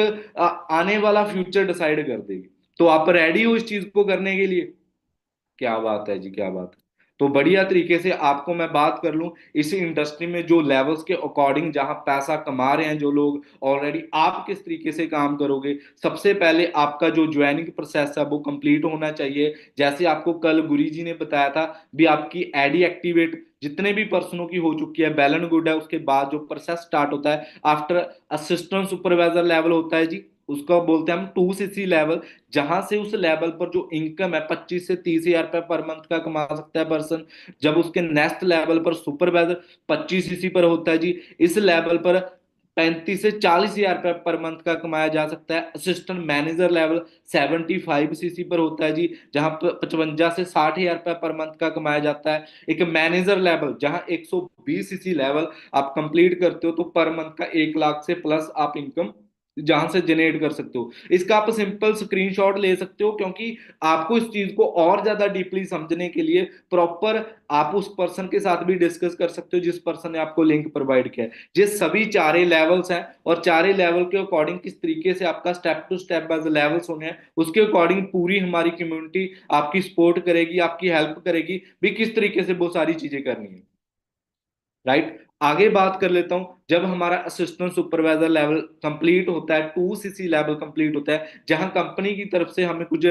आने वाला फ्यूचर डिसाइड कर देगी। तो आप रेडी हो इस चीज को करने के लिए? क्या बात है जी, क्या बात है। तो बढ़िया तरीके से आपको मैं बात कर लूं, इस इंडस्ट्री में जो लेवल्स के अकॉर्डिंग जहां पैसा कमा रहे हैं जो लोग ऑलरेडी, आप किस तरीके से काम करोगे। सबसे पहले आपका जो ज्वाइनिंग प्रोसेस है वो कंप्लीट होना चाहिए। जैसे आपको कल गुरी जी ने बताया था भी, आपकी एडी एक्टिवेट जितने भी पर्सनों की हो चुकी है, बैलन गुड है, उसके बाद जो प्रोसेस स्टार्ट होता है आफ्टर असिस्टेंट सुपरवाइजर लेवल होता है जी, उसको बोलते हैं हम 2CC लेवल। जहां से उस लेवल पर जो इनकम है 25 से 30 हजार रुपए पर मंथ का कमा सकता है पर्सन। जब उसके नेक्स्ट लेवल पर सुपरवाइजर 25CC पर होता है जी, इस लेवल पर 35 से 40 हजार रुपए पर मंथ का कमाया जा सकता है। असिस्टेंट मैनेजर लेवल 75 सीसी पर होता है जी, जहां 55 से 60 हजार रुपए पर मंथ का कमाया जाता है। एक मैनेजर लेवल जहां 120 सीसी लेवल आप कंप्लीट करते हो तो पर मंथ का 1 लाख से प्लस आप इनकम जहां से जनरेट कर सकते हो। इसका आप सिंपल स्क्रीनशॉट ले सकते हो, क्योंकि आपको इस चीज को और ज्यादा डीपली समझने के लिए प्रॉपर आप उस पर्सन के साथ भी डिस्कस कर सकते हो जिस पर्सन ने आपको लिंक प्रोवाइड किया है। ये सभी चारे लेवल्स हैं, और चारे लेवल के अकॉर्डिंग किस तरीके से आपका step to step by levels होने हैं, उसके अकॉर्डिंग पूरी हमारी कम्युनिटी आपकी सपोर्ट करेगी, आपकी हेल्प करेगी भी किस तरीके से वो सारी चीजें करनी है। राइट, आगे बात कर लेता हूं। जब हमारा असिस्टेंट सुपरवाइजर लेवल कंप्लीट होता है, 2 सीसी लेवल कंप्लीट होता है, जहां कंपनी की तरफ से हमें कुछ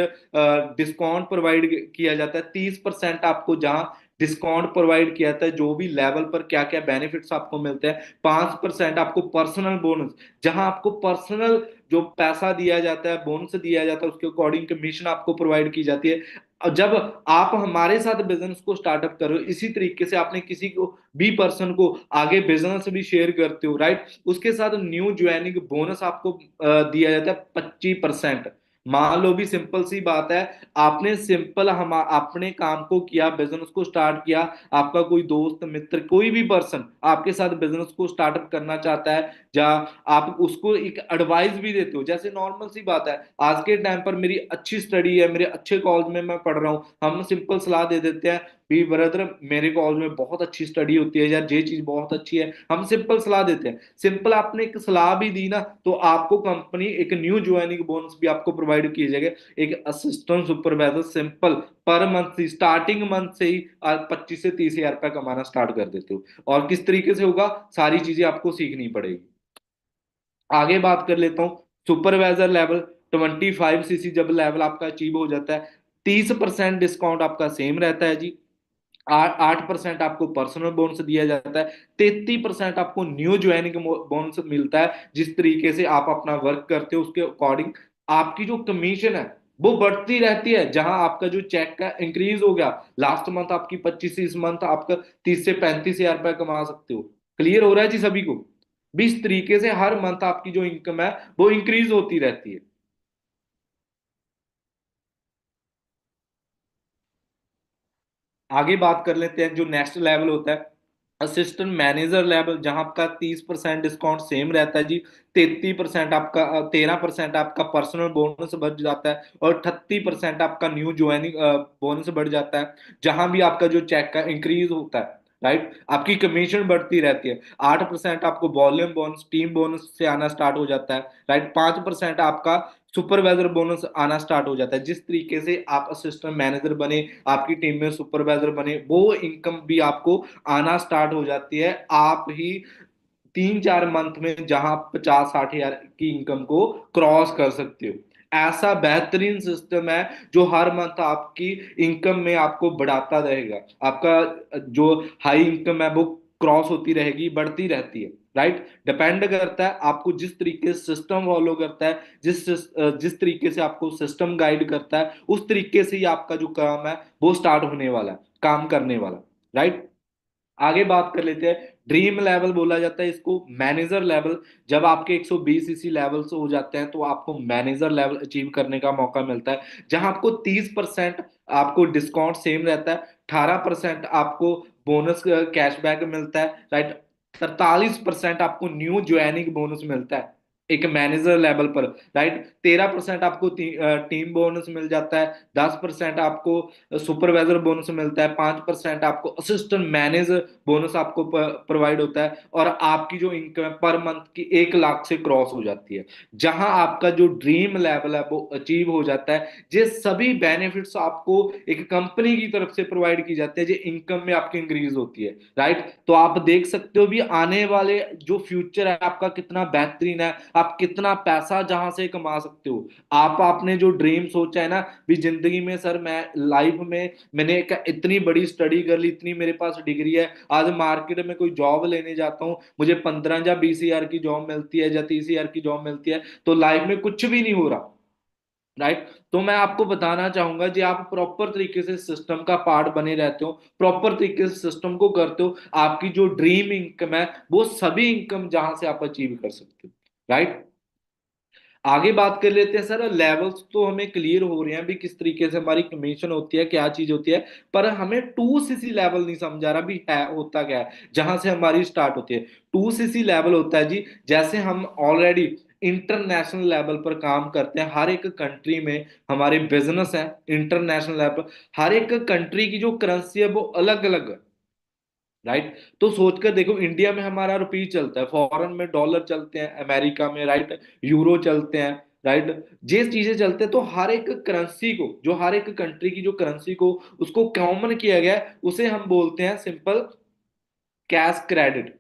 डिस्काउंट प्रोवाइड किया जाता है। 30% आपको जहां डिस्काउंट प्रोवाइड किया जाता है, जो भी लेवल पर क्या क्या बेनिफिट्स आपको मिलते हैं। 5% आपको पर्सनल बोनस, जहां आपको पर्सनल जो पैसा दिया जाता है, बोनस दिया जाता है, उसके अकॉर्डिंग कमीशन आपको प्रोवाइड की जाती है। और जब आप हमारे साथ बिजनेस को स्टार्टअप करो, इसी तरीके से आपने किसी को बी पर्सन को आगे बिजनेस भी शेयर करते हो, राइट, उसके साथ न्यू ज्वाइनिंग बोनस आपको दिया जाता है 25%। मान लो भी सिंपल सी बात है, आपने सिंपल हम अपने काम को किया, बिजनेस को स्टार्ट किया, आपका कोई दोस्त मित्र कोई भी पर्सन आपके साथ बिजनेस को स्टार्टअप करना चाहता है, या आप उसको एक एडवाइस भी देते हो। जैसे नॉर्मल सी बात है, आज के टाइम पर मेरी अच्छी स्टडी है, मेरे अच्छे कॉलेज में मैं पढ़ रहा हूँ, हम सिंपल सलाह दे देते हैं भी ब्रदर मेरे कॉलेज में बहुत अच्छी स्टडी होती है यार, ये चीज बहुत अच्छी है, हम सिंपल सलाह देते हैं। सिंपल आपने एक सलाह भी दी ना, तो आपको कंपनी एक न्यू ज्वाइनिंग बोनस भी आपको प्रोवाइड किया जाएगा। एक assistant supervisor simple per month starting month से ही 25 से 30 हजार रुपया कमाना स्टार्ट कर देते हो। और किस तरीके से होगा, सारी चीजें आपको सीखनी पड़ेगी। आगे बात कर लेता हूँ। सुपरवाइजर लेवल 25 सीसी जब लेवल आपका अचीव हो जाता है, 30% डिस्काउंट आपका सेम रहता है जी। 8% आपको पर्सनल बोनस दिया जाता है। 33% आपको न्यू ज्वाइनिंग बोनस मिलता है। जिस तरीके से आप अपना वर्क करते हो उसके अकॉर्डिंग आपकी जो कमीशन है वो बढ़ती रहती है। जहां आपका जो चेक का इंक्रीज हो गया, लास्ट मंथ आपकी 25, इस मंथ आपका 30 से 35 हजार रुपया कमा सकते हो। क्लियर हो रहा है जी सभी को? भी इस तरीके से हर मंथ आपकी जो इनकम है वो इंक्रीज होती रहती है। आगे बात कर लेते हैं जो नेक्स्ट लेवल होता है, असिस्टेंट मैनेजर लेवल, जहां आपका 30% डिस्काउंट सेम रहता है जी। 33% आपका 13% आपका पर्सनल बोनस बढ़ जाता है, और 38% आपका न्यू ज्वाइनिंग बोनस बढ़ जाता है। जहां भी आपका जो चेक का इंक्रीज होता है, राइट, आपकी कमीशन बढ़ती रहती है। 8% आपको वॉल्यूम बोनस, टीम बोनस से आना स्टार्ट हो जाता है, राइट। 5% आपका सुपरवाइजर बोनस आना स्टार्ट हो जाता है। जिस तरीके से आप असिस्टेंट मैनेजर बने, आपकी टीम में सुपरवाइजर बने, वो इनकम भी आपको आना स्टार्ट हो जाती है। आप ही 3-4 मंथ में जहां 50-60 हजार की इनकम को क्रॉस कर सकते हो। ऐसा बेहतरीन सिस्टम है जो हर मंथ आपकी इनकम में आपको बढ़ाता रहेगा। आपका जो हाई इनकम है वो क्रॉस होती रहेगी, बढ़ती रहती है, राइट। डिपेंड करता है आपको जिस तरीके से सिस्टम फॉलो करता है, जिस तरीके से आपको सिस्टम गाइड करता है, उस तरीके से ही आपका जो काम है वो स्टार्ट होने वाला है, काम करने वाला, राइट। आगे बात कर लेते हैं। ड्रीम लेवल बोला जाता है इसको, मैनेजर लेवल। जब आपके 120 सीसी लेवल से हो जाते हैं तो आपको मैनेजर लेवल अचीव करने का मौका मिलता है, जहां आपको 30% आपको डिस्काउंट सेम रहता है। 18% आपको बोनस कैशबैक मिलता है, राइट। 43% आपको न्यू ज्वाइनिंग बोनस मिलता है एक मैनेजर लेवल पर, राइट। 13% आपको टीम बोनस मिल जाता है। 10% आपको सुपरवाइजर बोनस मिलता है। 5% आपको असिस्टेंट मैनेजर बोनस आपको प्रोवाइड होता है। और आपकी जो इनकम है पर मंथ की 1 लाख से क्रॉस हो जाती है। जहां आपका जो ड्रीम लेवल है वो अचीव हो जाता है। ये सभी बेनिफिट्स आपको एक कंपनी की तरफ से प्रोवाइड की जाती है, जो इनकम में आपकी इंक्रीज होती है, राइट। तो आप देख सकते हो भी आने वाले जो फ्यूचर है आपका कितना बेहतरीन है, आप कितना पैसा जहां से कमा सकते हो। आप आपने जो ड्रीम सोचा है ना भी जिंदगी में, सर मैं लाइफ में मैंने इतनी बड़ी स्टडी कर ली, इतनी मेरे पास डिग्री है, आज मार्केट में कोई जॉब लेने जाता हूँ, मुझे 15 या 20 हजार की जॉब मिलती है या 30 हजार की जॉब मिलती है, तो लाइफ में कुछ भी नहीं हो रहा। राइट। तो मैं आपको बताना चाहूंगा जी, आप प्रॉपर तरीके से सिस्टम का पार्ट बने रहते हो, प्रॉपर तरीके से सिस्टम को करते हो, आपकी जो ड्रीम इनकम है वो सभी इनकम जहां से आप अचीव कर सकते हो। राइट। आगे बात कर लेते हैं सर, लेवल्स तो हमें क्लियर हो रहे हैं भी किस तरीके से हमारी कमीशन होती है, क्या चीज होती है, पर हमें 2cc लेवल नहीं समझा रहा भी है होता क्या है जहां से हमारी स्टार्ट होती है। 2cc लेवल होता है जी, जैसे हम ऑलरेडी इंटरनेशनल लेवल पर काम करते हैं, हर एक कंट्री में हमारे बिजनेस है इंटरनेशनल लेवल पर, हर एक कंट्री की जो करेंसी है वो अलग अलग है। राइट। तो सोचकर देखो, इंडिया में हमारा रुपी चलता है, फॉरेन में डॉलर चलते हैं, अमेरिका में राइट यूरो चलते हैं। राइट। ये चीजें चलते हैं, तो हर एक करेंसी को, जो हर एक कंट्री की जो करेंसी को उसको कॉमन किया गया है, उसे हम बोलते हैं सिंपल कैश क्रेडिट।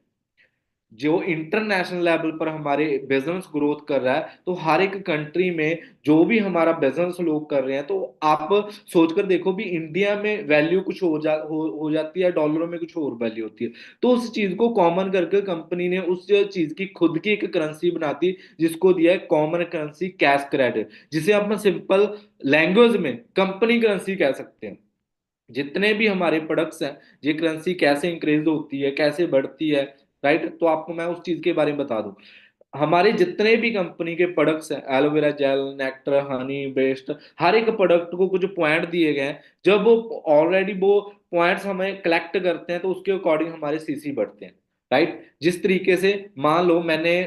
जो इंटरनेशनल लेवल पर हमारे बिजनेस ग्रोथ कर रहा है, तो हर एक कंट्री में जो भी हमारा बिजनेस लोग कर रहे हैं, तो आप सोचकर देखो भी इंडिया में वैल्यू कुछ हो जाती है, डॉलरों में कुछ और वैल्यू होती है। तो उस चीज को कॉमन करके कंपनी ने उस चीज की खुद की एक करेंसी बनाती, जिसको दिया है कॉमन करेंसी कैश क्रेडिट, जिसे आप सिंपल लैंग्वेज में कंपनी करेंसी कह सकते हैं। जितने भी हमारे प्रोडक्ट्स हैं, ये करेंसी कैसे इंक्रीज होती है, कैसे बढ़ती है। राइट। तो आपको मैं उस चीज के बारे में बता दूं, हमारे जितने भी कंपनी के प्रोडक्ट्स हैं, aloe vera gel, nectar, honey, best, हर एक प्रोडक्ट को कुछ पॉइंट दिए गए हैं। जब वो ऑलरेडी वो पॉइंट्स हमें कलेक्ट करते हैं, तो उसके अकॉर्डिंग हमारे सीसी बढ़ते हैं। राइट। जिस तरीके से मान लो मैंने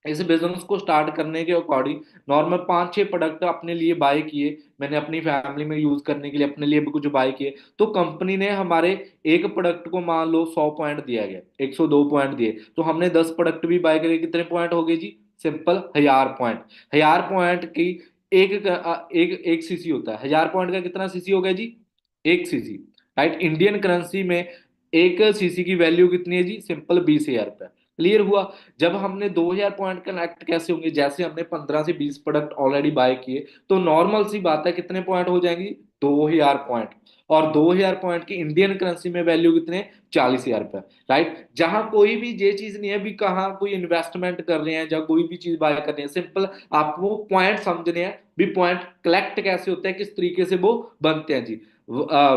इस बिजनेस को स्टार्ट करने के अकॉर्डिंग नॉर्मल 5-6 प्रोडक्ट अपने लिए बाय किए, मैंने अपनी फैमिली में यूज करने के लिए अपने लिए भी कुछ बाय किए, तो कंपनी ने हमारे एक प्रोडक्ट को मान लो 100 पॉइंट दिया गया, 102 पॉइंट दिए, तो हमने 10 प्रोडक्ट भी बाय करे, कितने पॉइंट हो गए जी? Simple 1000 point. 1000 पॉइंट की एक एक सीसी होता है, 1000 पॉइंट का कितना सीसी हो गया जी? एक सीसी। राइट। इंडियन करेंसी में एक सीसी की वैल्यू कितनी है जी? सिंपल 20,000 रुपए। क्लियर हुआ। जब हमने 2000 पॉइंट कनेक्ट कैसे होंगे, जैसे हमने 15 से 20 प्रोडक्ट ऑलरेडी बाय किए, तो नॉर्मल सी बात है कितने पॉइंट हो जाएंगी? 2000 पॉइंट। और 2000 पॉइंट की इंडियन करेंसी में वैल्यू कितने? 40,000 रुपए। राइट। जहां कोई भी ये चीज नहीं है भी कहाँ कोई इन्वेस्टमेंट कर रहे हैं या कोई भी चीज बाय कर रहे हैं, सिंपल आपको पॉइंट समझने हैं भी पॉइंट कलेक्ट कैसे होते हैं, किस तरीके से वो बनते हैं जी।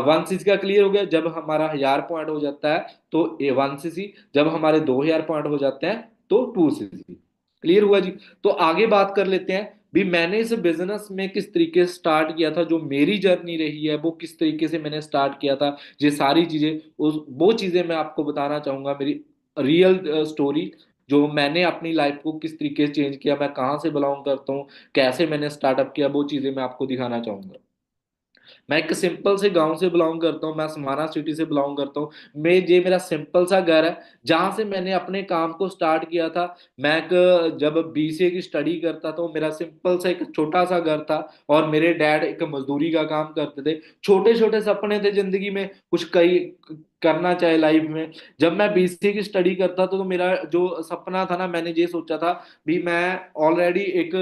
1 सीसी का क्लियर हो गया। जब हमारा 1000 पॉइंट हो जाता है तो ए 1 सीसी, जब हमारे 2000 पॉइंट हो जाते हैं तो 2 सीसी। क्लियर हुआ जी। तो आगे बात कर लेते हैं भी मैंने इस बिजनेस में किस तरीके से स्टार्ट किया था, जो मेरी जर्नी रही है वो किस तरीके से मैंने स्टार्ट किया था, ये सारी चीजें उस वो चीजें मैं आपको बताना चाहूंगा, मेरी रियल स्टोरी, जो मैंने अपनी लाइफ को किस तरीके से चेंज किया, मैं कहाँ से बिलोंग करता हूँ, कैसे मैंने स्टार्टअप किया, वो चीजें मैं आपको दिखाना चाहूंगा। मैं एक सिंपल से गांव से बिलोंग करता हूँ, मैं समाना सिटी से बिलोंग करता हूँ। मैं ये मेरा सिंपल सा घर है जहां से मैंने अपने काम को स्टार्ट किया था। मैं जब बीसीए की स्टडी करता था, तो मेरा सिंपल सा एक छोटा सा घर था, और मेरे डैड एक मजदूरी का काम करते थे। छोटे छोटे सपने थे जिंदगी में, कुछ कई करना चाहे लाइफ में। जब मैं बीसीए की स्टडी करता था, तो मेरा जो सपना था ना, मैंने ये सोचा था भी मैं ऑलरेडी एक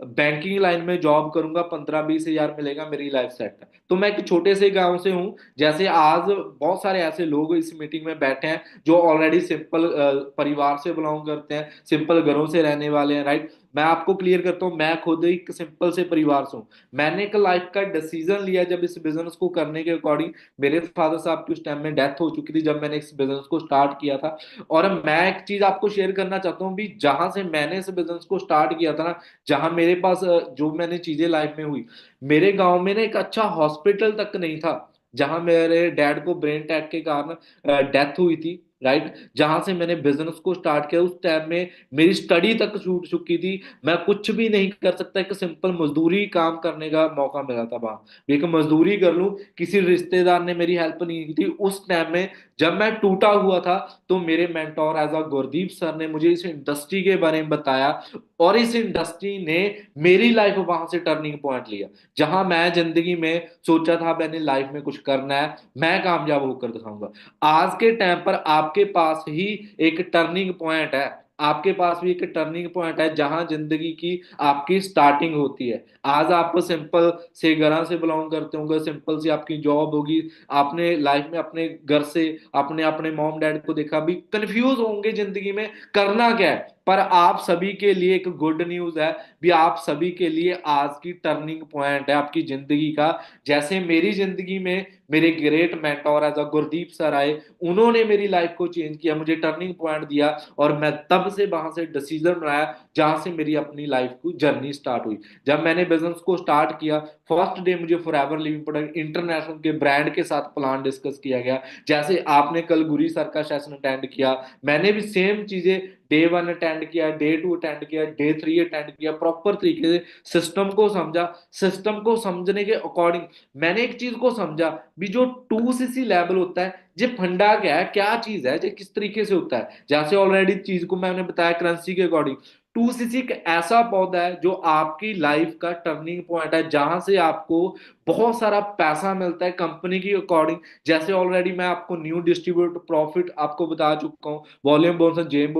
बैंकिंग लाइन में जॉब करूंगा, 15-20 हजार मिलेगा, मेरी लाइफ सेट है। तो मैं एक छोटे से गांव से हूँ, जैसे आज बहुत सारे ऐसे लोग इस मीटिंग में बैठे हैं जो ऑलरेडी सिंपल परिवार से बिलोंग करते हैं, सिंपल घरों से रहने वाले हैं। राइट। मैं आपको क्लियर करता हूँ, मैं खुद एक सिंपल से परिवार से हूँ। मैंने एक लाइफ का डिसीजन लिया जब इस बिजनेस को करने के अकॉर्डिंग, मेरे फादर साहब की उस टाइम में डेथ हो चुकी थी जब मैंने इस बिजनेस को स्टार्ट किया था। और मैं एक चीज आपको शेयर करना चाहता हूँ भी, जहां से मैंने इस बिजनेस को स्टार्ट किया था ना, जहां मेरे पास जो मैंने चीजें लाइफ में हुई, मेरे गांव में ना एक अच्छा हॉस्पिटल तक नहीं था, जहां मेरे डैड को ब्रेन अटैक के कारण डेथ हुई थी। राइट। जहां से मैंने बिजनेस को स्टार्ट किया, उस टाइम में मेरी स्टडी तक छूट चुकी थी, मैं कुछ भी नहीं कर सकता, एक सिंपल मजदूरी काम करने का मौका मिला था वहां, एक मजदूरी कर लूं, किसी रिश्तेदार ने मेरी हेल्प नहीं की थी उस टाइम में। जब मैं टूटा हुआ था, तो मेरे mentor as a Gurdeep sir ने मुझे इस इंडस्ट्री के बारे में बताया, और इस इंडस्ट्री ने मेरी लाइफ वहां से टर्निंग पॉइंट लिया, जहां मैं जिंदगी में सोचा था मैंने लाइफ में कुछ करना है, मैं कामयाब होकर दिखाऊंगा। आज के टाइम पर आपके पास ही एक टर्निंग पॉइंट है, आपके पास भी एक टर्निंग पॉइंट है जहां जिंदगी की आपकी स्टार्टिंग होती है। आज आप सिंपल से घर से बिलोंग करते होंगे, सिंपल सी आपकी जॉब होगी, आपने लाइफ में अपने घर से अपने अपने मॉम डैड को देखा भी, कंफ्यूज होंगे जिंदगी में करना क्या है। पर आप सभी के लिए एक गुड न्यूज है भी, आप सभी के लिए आज की टर्निंग पॉइंट है आपकी जिंदगी का। जैसे मेरी जिंदगी में मेरे great mentor as Gurdeep sir आए, उन्होंने मेरी लाइफ को चेंज किया, मुझे टर्निंग पॉइंट दिया, और मैं तब से वहां से डिसीजन बनाया जहां से मेरी अपनी लाइफ की जर्नी स्टार्ट हुई। जब मैंने बिजनेस को स्टार्ट किया, फर्स्ट डे मुझे फॉरएवर लिविंग प्रोडक्ट इंटरनेशनल के ब्रांड के साथ प्लान डिस्कस किया गया। जैसे आपने कल गुरी सर का सेशन अटेंड किया, मैंने भी सेम चीजें डे 1 अटेंड किया, डे 2 अटेंड किया, डे 3 अटेंड किया, प्रॉपर तरीके से सिस्टम को समझा। सिस्टम को समझने के अकॉर्डिंग मैंने एक चीज को समझा भी, जो 2cc लेवल होता है ये फंडा क्या है, क्या चीज है, ये किस तरीके से होता है। जैसे ऑलरेडी चीज को मैंने बताया करेंसी के अकॉर्डिंग, 2cc एक ऐसा पौधा है जो आपकी लाइफ का टर्निंग पॉइंट है, जहां से आपको बहुत सारा पैसा मिलता है कंपनी की अकॉर्डिंग। जैसे ऑलरेडी मैं आपको न्यू डिस्ट्रीब्यूटर प्रॉफिट आपको बता चुका हूँ, वॉल्यूम बोनस, जेम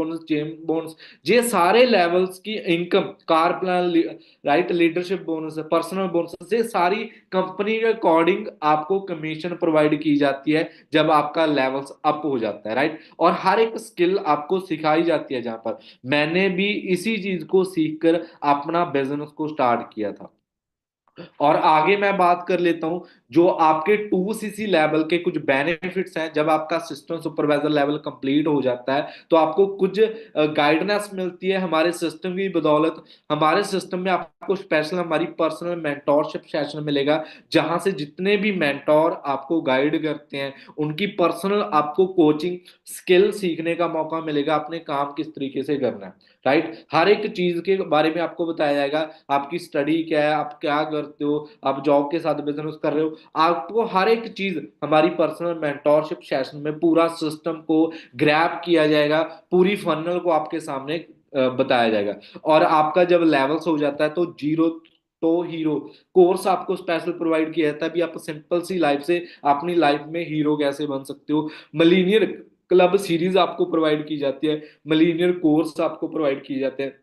बोनस, ये सारे लेवल्स की income, car plan, right, leadership bonus, personal bonus, ये सारी कंपनी के अकॉर्डिंग आपको कमीशन प्रोवाइड की जाती है जब आपका लेवल्स अप हो जाता है, राइट। और हर एक स्किल आपको सिखाई जाती है, जहां पर मैंने भी इसी चीज को सीखकर अपना बिजनेस को स्टार्ट किया था। और आगे मैं बात कर लेता हूं, जो आपके 2cc लेवल के कुछ बेनिफिट्स हैं। जब आपका सिस्टम सुपरवाइजर लेवल कंप्लीट हो जाता है तो आपको कुछ गाइडेंस मिलती है हमारे सिस्टम की बदौलत। हमारे सिस्टम में आपको स्पेशल हमारी पर्सनल मेंटोरशिप सेशन मिलेगा, जहां से जितने भी मेंटोर आपको गाइड करते हैं उनकी पर्सनल आपको कोचिंग स्किल सीखने का मौका मिलेगा, अपने काम किस तरीके से करना है, राइट। हर एक चीज के बारे में आपको बताया जाएगा, आपकी स्टडी क्या है, आप क्या करते हो, आप जॉब के साथ बिजनेस कर रहे हो, आपको हर एक चीज हमारी पर्सनल मेंटोरशिप सेशन में पूरा सिस्टम को ग्रैब किया जाएगा, पूरी फनल को आपके सामने बताया जाएगा। और आपका जब लेवल्स हो जाता है तो जीरो तो हीरो कोर्स आपको स्पेशल प्रोवाइड किया जाता है भी, आप सिंपल सी लाइफ से अपनी लाइफ में हीरो कैसे बन सकते हो। मिलीनियर क्लब सीरीज आपको प्रोवाइड की जाती है, मिलीनियर कोर्स आपको प्रोवाइड किए जाते हैं।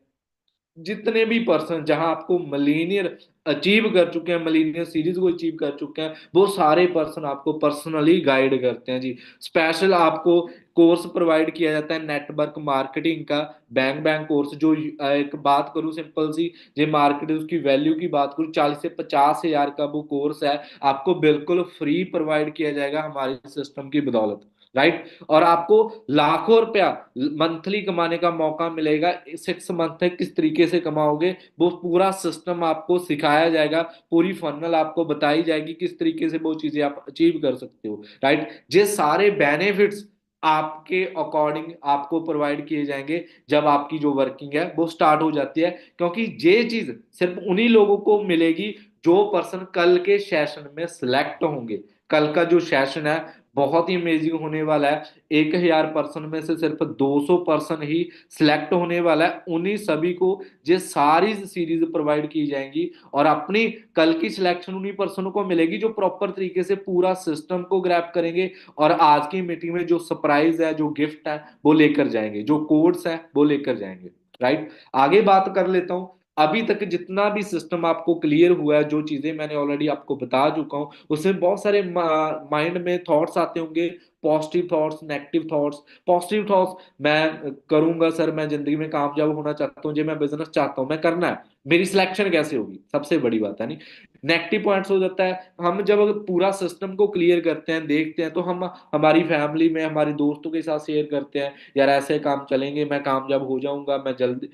जितने भी पर्सन जहां आपको मिलीनियर अचीव कर चुके हैं, मिलीनियर सीरीज को अचीव कर चुके हैं, वो सारे पर्सन आपको पर्सनली गाइड करते हैं जी। स्पेशल आपको कोर्स प्रोवाइड किया जाता है नेटवर्क मार्केटिंग का, बैंक बैंक कोर्स, जो एक बात करूं सिंपल सी, जो मार्केट उसकी वैल्यू की बात करूं, 40 से 50 हजार का वो कोर्स है, आपको बिल्कुल फ्री प्रोवाइड किया जाएगा हमारे सिस्टम की बदौलत, राइट। और आपको लाखों रुपया मंथली कमाने का मौका मिलेगा। 6 मंथ तक किस तरीके से कमाओगे वो पूरा सिस्टम आपको सिखाया जाएगा, पूरी फनल आपको बताई जाएगी किस तरीके से वो चीजें आप अचीव कर सकते हो, राइट। ये सारे बेनिफिट्स आपके अकॉर्डिंग आपको प्रोवाइड किए जाएंगे जब आपकी जो वर्किंग है वो स्टार्ट हो जाती है, क्योंकि ये चीज सिर्फ उन्हीं लोगों को मिलेगी जो पर्सन कल के सेशन में सिलेक्ट होंगे। कल का जो सेशन है बहुत ही अमेजिंग होने वाला है। 1000 पर्सन में से सिर्फ 200 पर्सन ही सिलेक्ट होने वाला है, उन्हीं सभी को ये सारी सीरीज प्रोवाइड की जाएंगी, और अपनी कल की सिलेक्शन उन्हीं पर्सनों को मिलेगी जो प्रॉपर तरीके से पूरा सिस्टम को ग्रैब करेंगे, और आज की मीटिंग में जो सरप्राइज है, जो गिफ्ट है वो लेकर जाएंगे, जो कोड्स है वो लेकर जाएंगे, राइट। आगे बात कर लेता हूं, अभी तक जितना भी सिस्टम आपको क्लियर हुआ है, जो चीजें मैंने ऑलरेडी आपको बता चुका हूं, उसमें बहुत सारे माइंड में थॉट्स आते होंगे, positive thoughts, negative thoughts. Positive thoughts, मैं करूंगा सर, मैं जिंदगी में कामयाब होना चाहता हूँ, जो मैं बिजनेस चाहता हूँ, मैं करना है, मेरी सिलेक्शन कैसे होगी, सबसे बड़ी बात है नहीं। नेगेटिव पॉइंट्स हो जाता है, हम जब पूरा सिस्टम को क्लियर करते हैं, देखते हैं, तो हम हमारी फैमिली में हमारे दोस्तों के साथ शेयर करते हैं, यार ऐसे काम चलेंगे, मैं कामयाब हो जाऊंगा, मैं जल्दी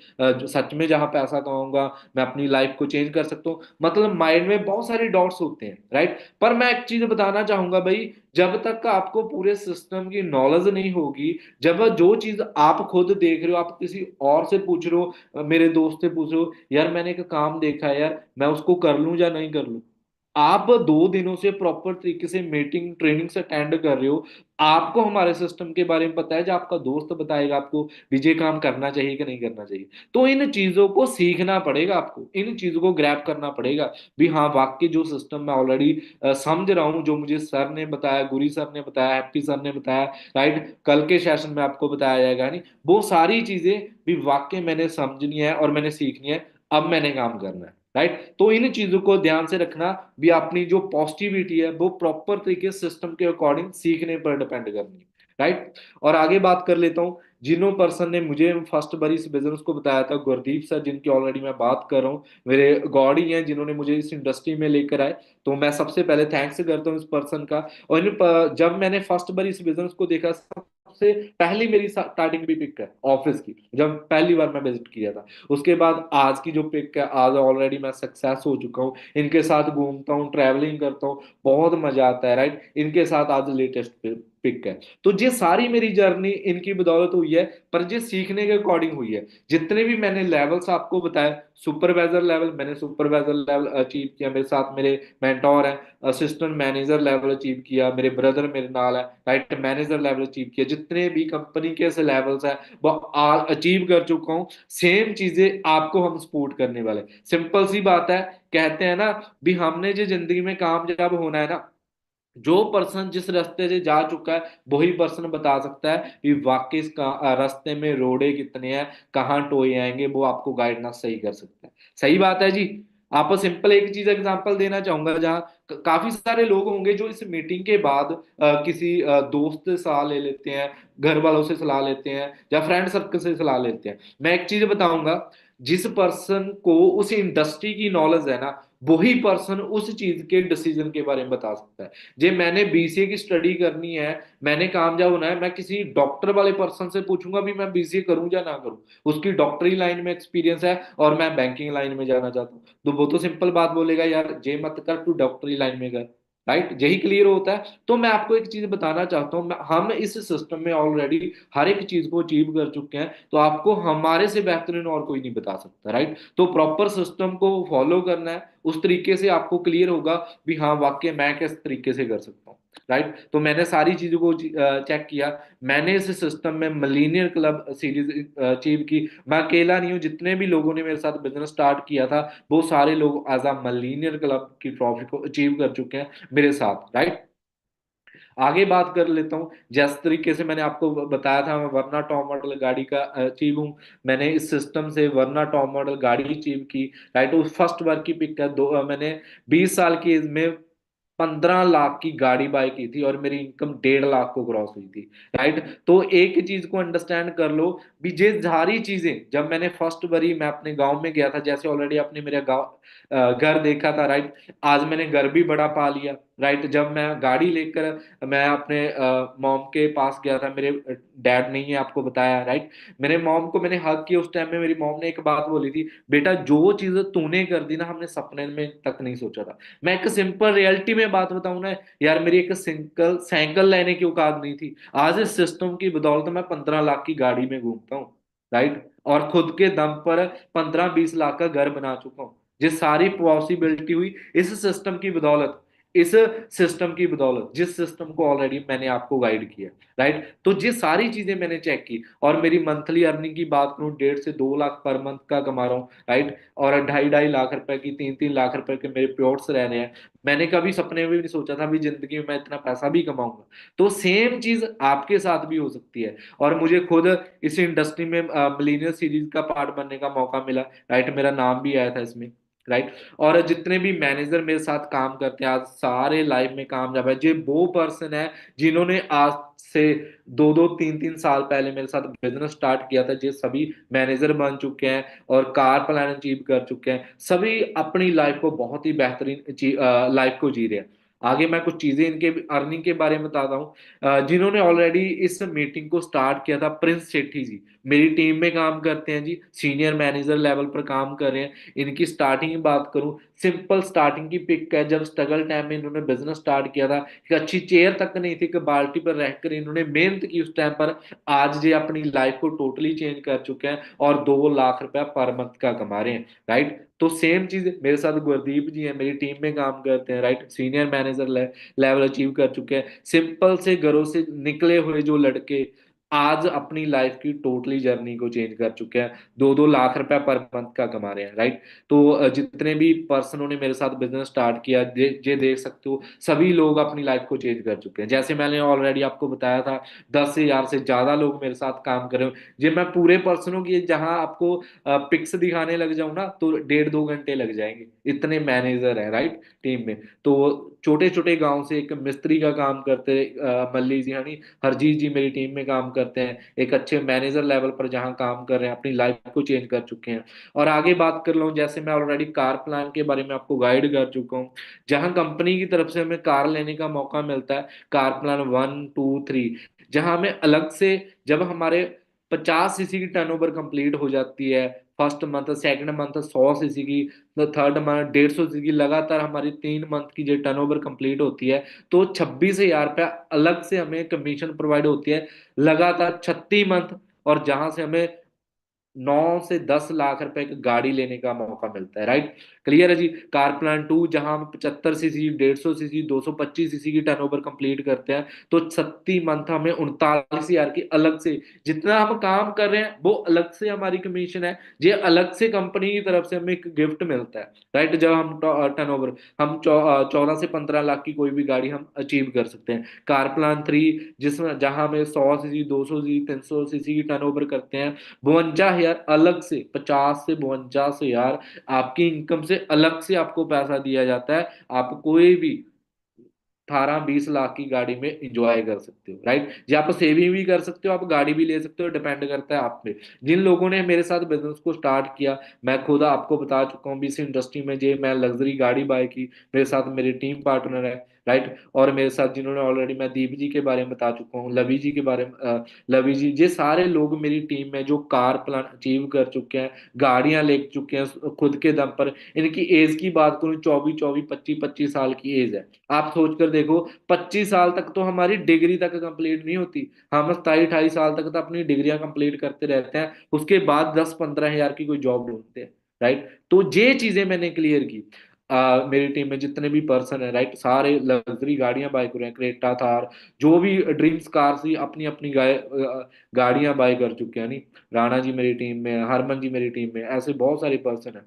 सच में जहां पैसा कमाऊंगा, मैं अपनी लाइफ को चेंज कर सकता हूँ। मतलब माइंड में बहुत सारे डॉट्स होते हैं, राइट। पर मैं एक चीज बताना चाहूंगा भाई, जब तक आपको पूरे सिस्टम की नॉलेज नहीं होगी, जब जो चीज आप खुद देख रहे हो, आप किसी और से पूछ रहे हो, मेरे दोस्त से पूछ रहे हो, यार मैंने एक काम देखा है यार, मैं उसको कर लूं या नहीं कर लूं, आप 2 दिनों से प्रॉपर तरीके से मीटिंग ट्रेनिंग से अटेंड कर रहे हो, आपको हमारे सिस्टम के बारे में पता है, जो आपका दोस्त बताएगा आपको विजय काम करना चाहिए कि नहीं करना चाहिए। तो इन चीजों को सीखना पड़ेगा, आपको इन चीजों को ग्रैब करना पड़ेगा भी, हाँ वाकई जो सिस्टम मैं ऑलरेडी समझ रहा हूँ, जो मुझे सर ने बताया, गुरी सर ने बताया, हैप्पी सर ने बताया, राइट, कल के सेशन में आपको बताया जाएगा, नहीं वो सारी चीजें भी वाकई मैंने समझनी है और मैंने सीखनी है, अब मैंने काम करना है, राइट। तो इन चीजों को ध्यान से रखना भी, अपनी जो पॉजिटिविटी है वो प्रॉपर तरीके से सिस्टम के अकॉर्डिंग सीखने पर डिपेंड करनी है। राइट। और आगे बात कर लेता हूँ, जिन्हों पर्सन ने मुझे फर्स्ट बार इस बिजनेस को बताया था, गुरदीप सर, जिनकी ऑलरेडी मैं बात कर रहा हूँ, मेरे गॉड ही हैं जिन्होंने मुझे इस इंडस्ट्री में लेकर आए। तो मैं सबसे पहले थैंक्स करता हूँ इस पर्सन का। और जब मैंने फर्स्ट बार इस बिजनेस को देखा, सबसे पहली मेरी स्टार्टिंग भी पिक है ऑफिस की, जब पहली बार मैं विजिट किया था। उसके बाद आज की जो पिक है, आज ऑलरेडी मैं सक्सेस हो चुका हूँ, इनके साथ घूमता हूँ, ट्रैवलिंग करता हूँ, बहुत मजा आता है, राइट। इनके साथ आज लेटेस्ट पिक है। तो ये सारी मेरी जर्नी इनकी बदौलत हुई है, पर ये सीखने के अकॉर्डिंग हुई है। जितने भी मैंने लेवल्स आपको बताए, सुपरवाइजर लेवल, मैंने सुपरवाइजर लेवल अचीव किया, मेरे साथ मेरे मेंटोर हैं। असिस्टेंट मैनेजर लेवल अचीव किया, मेरे ब्रदर मेरे नाल है, राइट। मैनेजर लेवल अचीव किया, जितने भी कंपनी के ऐसे लेवल्स है वो अचीव कर चुका हूँ। सेम चीजें आपको हम सपोर्ट करने वाले। सिंपल सी बात है, कहते हैं ना भी, हमने जो जिंदगी में कामयाब होना है ना, जो पर्सन जिस रास्ते से जा चुका है वही पर्सन बता सकता है कि वाकई इस रास्ते में रोड़े कितने हैं, कहाँ टोए आएंगे, वो आपको गाइडेंस सही कर सकता है। सही बात है जी। आप सिंपल एक चीज एग्जांपल देना चाहूंगा, जहाँ काफी सारे लोग होंगे जो इस मीटिंग के बाद किसी दोस्त से सलाह ले लेते हैं, घर वालों से सलाह लेते हैं, या फ्रेंड सर्कल से सलाह लेते हैं। मैं एक चीज बताऊंगा, जिस पर्सन को उस इंडस्ट्री की नॉलेज है ना, वही पर्सन उस चीज के डिसीजन के बारे में बता सकता है। जे मैंने बीसीए की स्टडी करनी है, मैंने कामयाब होना है, मैं किसी डॉक्टर वाले पर्सन से पूछूंगा भी मैं बीसीए करूं या ना करूं, उसकी डॉक्टरी लाइन में एक्सपीरियंस है और मैं बैंकिंग लाइन में जाना चाहता हूं, तो वो तो सिंपल बात बोलेगा, यार जे मत कर, तू डॉक्टरी लाइन में कर, राइट। यही क्लियर होता है। तो मैं आपको एक चीज बताना चाहता हूँ, हम इस सिस्टम में ऑलरेडी हर एक चीज को अचीव कर चुके हैं, तो आपको हमारे से बेहतरीन और कोई नहीं बता सकता, राइट। तो प्रॉपर सिस्टम को फॉलो करना है, उस तरीके से आपको क्लियर होगा भी हाँ वाकई मैं किस तरीके से कर सकता हूँ, राइट। तो मैंने सारी चीजों को चेक किया। मैंने इस सिस्टम में मिलीनियर क्लब सीरीज अचीव की। मैं अकेला नहीं हूँ, जितने भी लोगों ने मेरे साथ बिजनेस स्टार्ट किया था, वो सारे लोग एज अ मिलीनियर क्लब की ट्रॉफी को अचीव कर चुके हैं मेरे साथ, राइट। आगे बात कर लेता हूँ, जिस तरीके से मैंने आपको बताया था, मैं वरना टॉप मॉडल गाड़ी का अचीव हूँ। मैंने इस सिस्टम से वरना टॉप मॉडल गाड़ी अचीव की, राइट। उस फर्स्ट बार की पिक है, मैंने 20 साल की एज में 15 लाख की गाड़ी बाय की थी, और मेरी इनकम 1.5 लाख को क्रॉस हुई थी, राइट। तो एक चीज को अंडरस्टैंड कर लो भी, ये सारी चीजें जब मैंने फर्स्ट बारी मैं अपने गांव में गया था, जैसे ऑलरेडी आपने मेरा गांव घर देखा था, राइट। आज मैंने घर भी बड़ा पा लिया, राइट। जब मैं गाड़ी लेकर मैं अपने मॉम के पास गया था, मेरे डैड नहीं है आपको बताया, राइट। मेरे मॉम को मैंने हक किया, उस टाइम में मेरी मॉम ने एक बात बोली थी, बेटा जो चीज तूने कर दी ना, हमने सपने में तक नहीं सोचा था। मैं एक सिंपल रियलिटी में बात बताऊं ना यार, मेरी एक सिंगल साइकिल लेने की औकात नहीं थी, आज इस सिस्टम की बदौलत मैं 15 लाख की गाड़ी में घूमता हूँ, राइट। और खुद के दम पर 15-20 लाख का घर बना चुका हूँ। ये सारी पॉसिबिलिटी हुई इस सिस्टम की बदौलत, इस सिस्टम की बदौलत, जिस सिस्टम को ऑलरेडी मैंने आपको गाइड किया, राइट। तो ये सारी चीजें मैंने चेक की, और मेरी मंथली अर्निंग की बात करूं, 1.5 से 2 लाख पर मंथ का कमा रहा हूँ, राइट। और 2.5-2.5 लाख रुपए की, 3-3 लाख रुपए के मेरे प्लॉट्स रह रहे हैं। मैंने कभी सपने में भी नहीं सोचा था भी जिंदगी में मैं इतना पैसा भी कमाऊंगा। तो सेम चीज आपके साथ भी हो सकती है। और मुझे खुद इस इंडस्ट्री में मिलीनियर सीरीज का पार्ट बनने का मौका मिला, राइट। मेरा नाम भी आया था इसमें, राइट। और जितने भी मैनेजर मेरे साथ काम करते हैं, आज सारे लाइफ में कामयाब है। जो वो पर्सन है जिन्होंने आज से 2-2 3-3 साल पहले मेरे साथ बिजनेस स्टार्ट किया था, जो सभी मैनेजर बन चुके हैं और कार प्लान अचीव कर चुके हैं, सभी अपनी लाइफ को बहुत ही बेहतरीन लाइफ को जी रहे हैं। आगे मैं कुछ चीजें इनके अर्निंग के बारे में बताता हूँ। जिन्होंने ऑलरेडी इस मीटिंग को स्टार्ट किया था, प्रिंस सेठी जी मेरी टीम में काम करते हैं जी, सीनियर मैनेजर लेवल पर काम कर रहे हैं। इनकी स्टार्टिंग की बात करूं, सिंपल स्टार्टिंग की पिक है, जब स्ट्रगल टाइम में इन्होंने बिजनेस स्टार्ट किया था, एक अच्छी चेयर तक नहीं थी, कि बाल्टी पर रहकर इन्होंने मेहनत की उस टाइम पर। आज ये अपनी लाइफ को टोटली चेंज कर चुके हैं और 2 लाख रुपया पर मंथ का कमा रहे हैं, राइट। तो सेम चीज मेरे साथ गुरदीप जी है, मेरी टीम में काम करते हैं, right. Senior manager level achieve कर चुके हैं। सिंपल से घरों से निकले हुए जो लड़के आज अपनी लाइफ की टोटली जर्नी को चेंज कर चुके हैं, 2-2 लाख रुपया पर मंथ का कमा रहे हैं, राइट। तो जितने भी पर्सनों ने मेरे साथ बिजनेस स्टार्ट किया, ये देख सकते हो, सभी लोग अपनी लाइफ को चेंज कर चुके हैं। जैसे मैंने ऑलरेडी आपको बताया था, 10,000 से ज्यादा लोग मेरे साथ काम कर रहे हो। ये मैं पूरे पर्सनों की जहां आपको पिक्स दिखाने लग जाऊं ना, तो 1.5-2 घंटे लग जाएंगे, इतने मैनेजर हैं, राइट, टीम में। तो छोटे छोटे गांव से एक मिस्त्री का काम करते मल्ली जी यानी हरजीत जी मेरी टीम में काम करते हैं, एक अच्छे मैनेजर लेवल पर जहां काम कर रहे हैं, अपनी लाइफ को चेंज कर चुके हैं। और आगे बात कर लूँ, जैसे मैं ऑलरेडी कार प्लान के बारे में आपको गाइड कर चुका हूँ, जहां कंपनी की तरफ से हमें कार लेने का मौका मिलता है, कार प्लान 1 2 3, जहां हमें अलग से, जब हमारे 50 सीसी की टर्नओवर कंप्लीट हो जाती है, first month, second month 100 CC की, तो थर्ड मंथ 150 सीसी की, लगातार हमारी 3 मंथ की जो टर्नओवर कंप्लीट होती है, तो 26,000 रुपया अलग से हमें कमीशन प्रोवाइड होती है लगातार 36 मंथ। और जहां से हमें 9 से 10 लाख रुपए की गाड़ी लेने का मौका मिलता है। राइट, क्लियर है जी। कार प्लान 2 जहां हम 75 सीसी, 150 सीसी, 225 सीसी की टर्नओवर कंप्लीट करते हैं, तो 30 मंथ हमें 39,000 की अलग से, जितना हम काम कर रहे हैं वो अलग से हमारी कमीशन है, ये अलग से कंपनी की तरफ से हमें एक गिफ्ट मिलता है। राइट, जब हम टर्नओवर, हम 14 से 15 लाख की कोई भी गाड़ी हम अचीव कर सकते हैं। कार प्लान 3 जिसमें, जहां हमें 100 सीसी, 200 सीसी, 300 सीसी की टर्नओवर करते हैं, 52,000 अलग से, 50 से 52 हजार आपकी इनकम से अलग से आपको पैसा दिया जाता है। आप कोई भी 18 20 लाख की गाड़ी में इंजॉय कर सकते हो। राइट जी, आप सेविंग भी कर सकते हो, आप गाड़ी भी ले सकते हो, डिपेंड करता है आप पे। जिन लोगों ने मेरे साथ बिजनेस को स्टार्ट किया, मैं खुद आपको बता चुका हूँ, इस इंडस्ट्री में जे मैं लग्जरी गाड़ी बाय की, मेरे साथ मेरे टीम पार्टनर है। राइट, और मेरे साथ जिन्होंने ऑलरेडी, मैं दीप जी के बारे में बता चुका हूँ, लवी जी के बारे में, लवी जी, ये सारे लोग मेरी टीम में जो कार प्लान अचीव कर चुके हैं, गाड़ियां ले चुके हैं खुद के दम पर। इनकी एज की बात करूं, 24 24 25 25 साल की एज है। आप सोच कर देखो, 25 साल तक तो हमारी डिग्री तक कंप्लीट नहीं होती, हम 27 28 साल तक तो अपनी डिग्रियां कंप्लीट करते रहते हैं, उसके बाद 10 15 हजार की कोई जॉब ढूंढते हैं। राइट, तो ये चीजें मैंने क्लियर की। मेरी टीम में जितने भी पर्सन है, राइट, सारे लग्जरी गाड़ियां बाय कर रहे हैं, क्रेटा थार, जो भी ड्रीम्स कार थी, अपनी अपनी गाड़ियां बाय कर चुके हैं। नहीं, राणा जी मेरी टीम में है, हरमन जी मेरी टीम में है, ऐसे बहुत सारे पर्सन है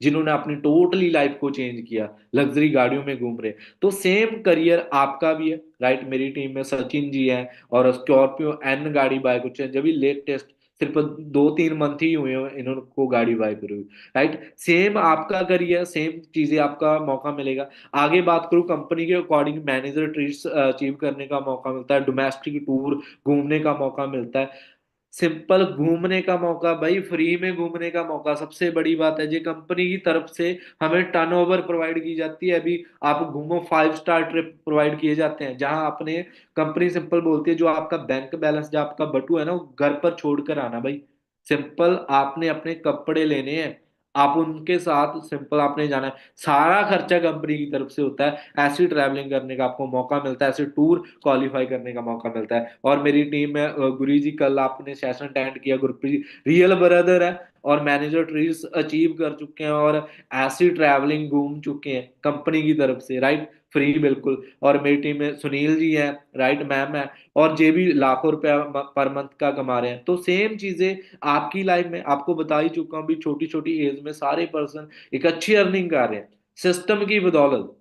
जिन्होंने अपनी टोटली लाइफ को चेंज किया, लग्जरी गाड़ियों में घूम रहे। तो सेम करियर आपका भी है। राइट, मेरी टीम में सचिन जी हैं, और स्कॉर्पियो एन गाड़ी बाय कुछ है, जब भी लेटेस्ट, सिर्फ 2 3 मंथ ही हुए हैं इन्होंने को गाड़ी बाय करी हुई। राइट, सेम आपका करियर, सेम चीजें आपका मौका मिलेगा। आगे बात करूं, कंपनी के अकॉर्डिंग मैनेजर ट्रीट्स अचीव करने का मौका मिलता है, डोमेस्टिक टूर घूमने का मौका मिलता है, सिंपल घूमने का मौका भाई, फ्री में घूमने का मौका। सबसे बड़ी बात है, ये कंपनी की तरफ से हमें टर्नओवर प्रोवाइड की जाती है। अभी आप घूमो, 5 स्टार ट्रिप प्रोवाइड किए जाते हैं, जहां आपने, कंपनी सिंपल बोलती है, जो आपका बैंक बैलेंस, जो आपका बटू है ना, वो घर पर छोड़ कर आना भाई। सिंपल आपने अपने कपड़े लेने हैं, आप उनके साथ सिंपल आपने जाना है, सारा खर्चा कंपनी की तरफ से होता है। ऐसी ट्रैवलिंग करने का आपको मौका मिलता है, ऐसे टूर क्वालिफाई करने का मौका मिलता है। और मेरी टीम में गुरी जी, कल आपने सेशन अटेंड किया, गुरप्रीत रियल ब्रदर है, और मैनेजर ट्रीज अचीव कर चुके हैं, और ऐसी ट्रैवलिंग घूम चुके हैं कंपनी की तरफ से। राइट, फ्री बिल्कुल। और मेरी टीम में सुनील जी हैं, राइट, मैम है, और जे भी लाखों रुपया पर मंथ का कमा रहे हैं। तो सेम चीजें आपकी लाइफ में, आपको बता ही चुका हूँ भी, छोटी छोटी एज में सारे पर्सन एक अच्छी अर्निंग कर रहे हैं सिस्टम की बदौलत।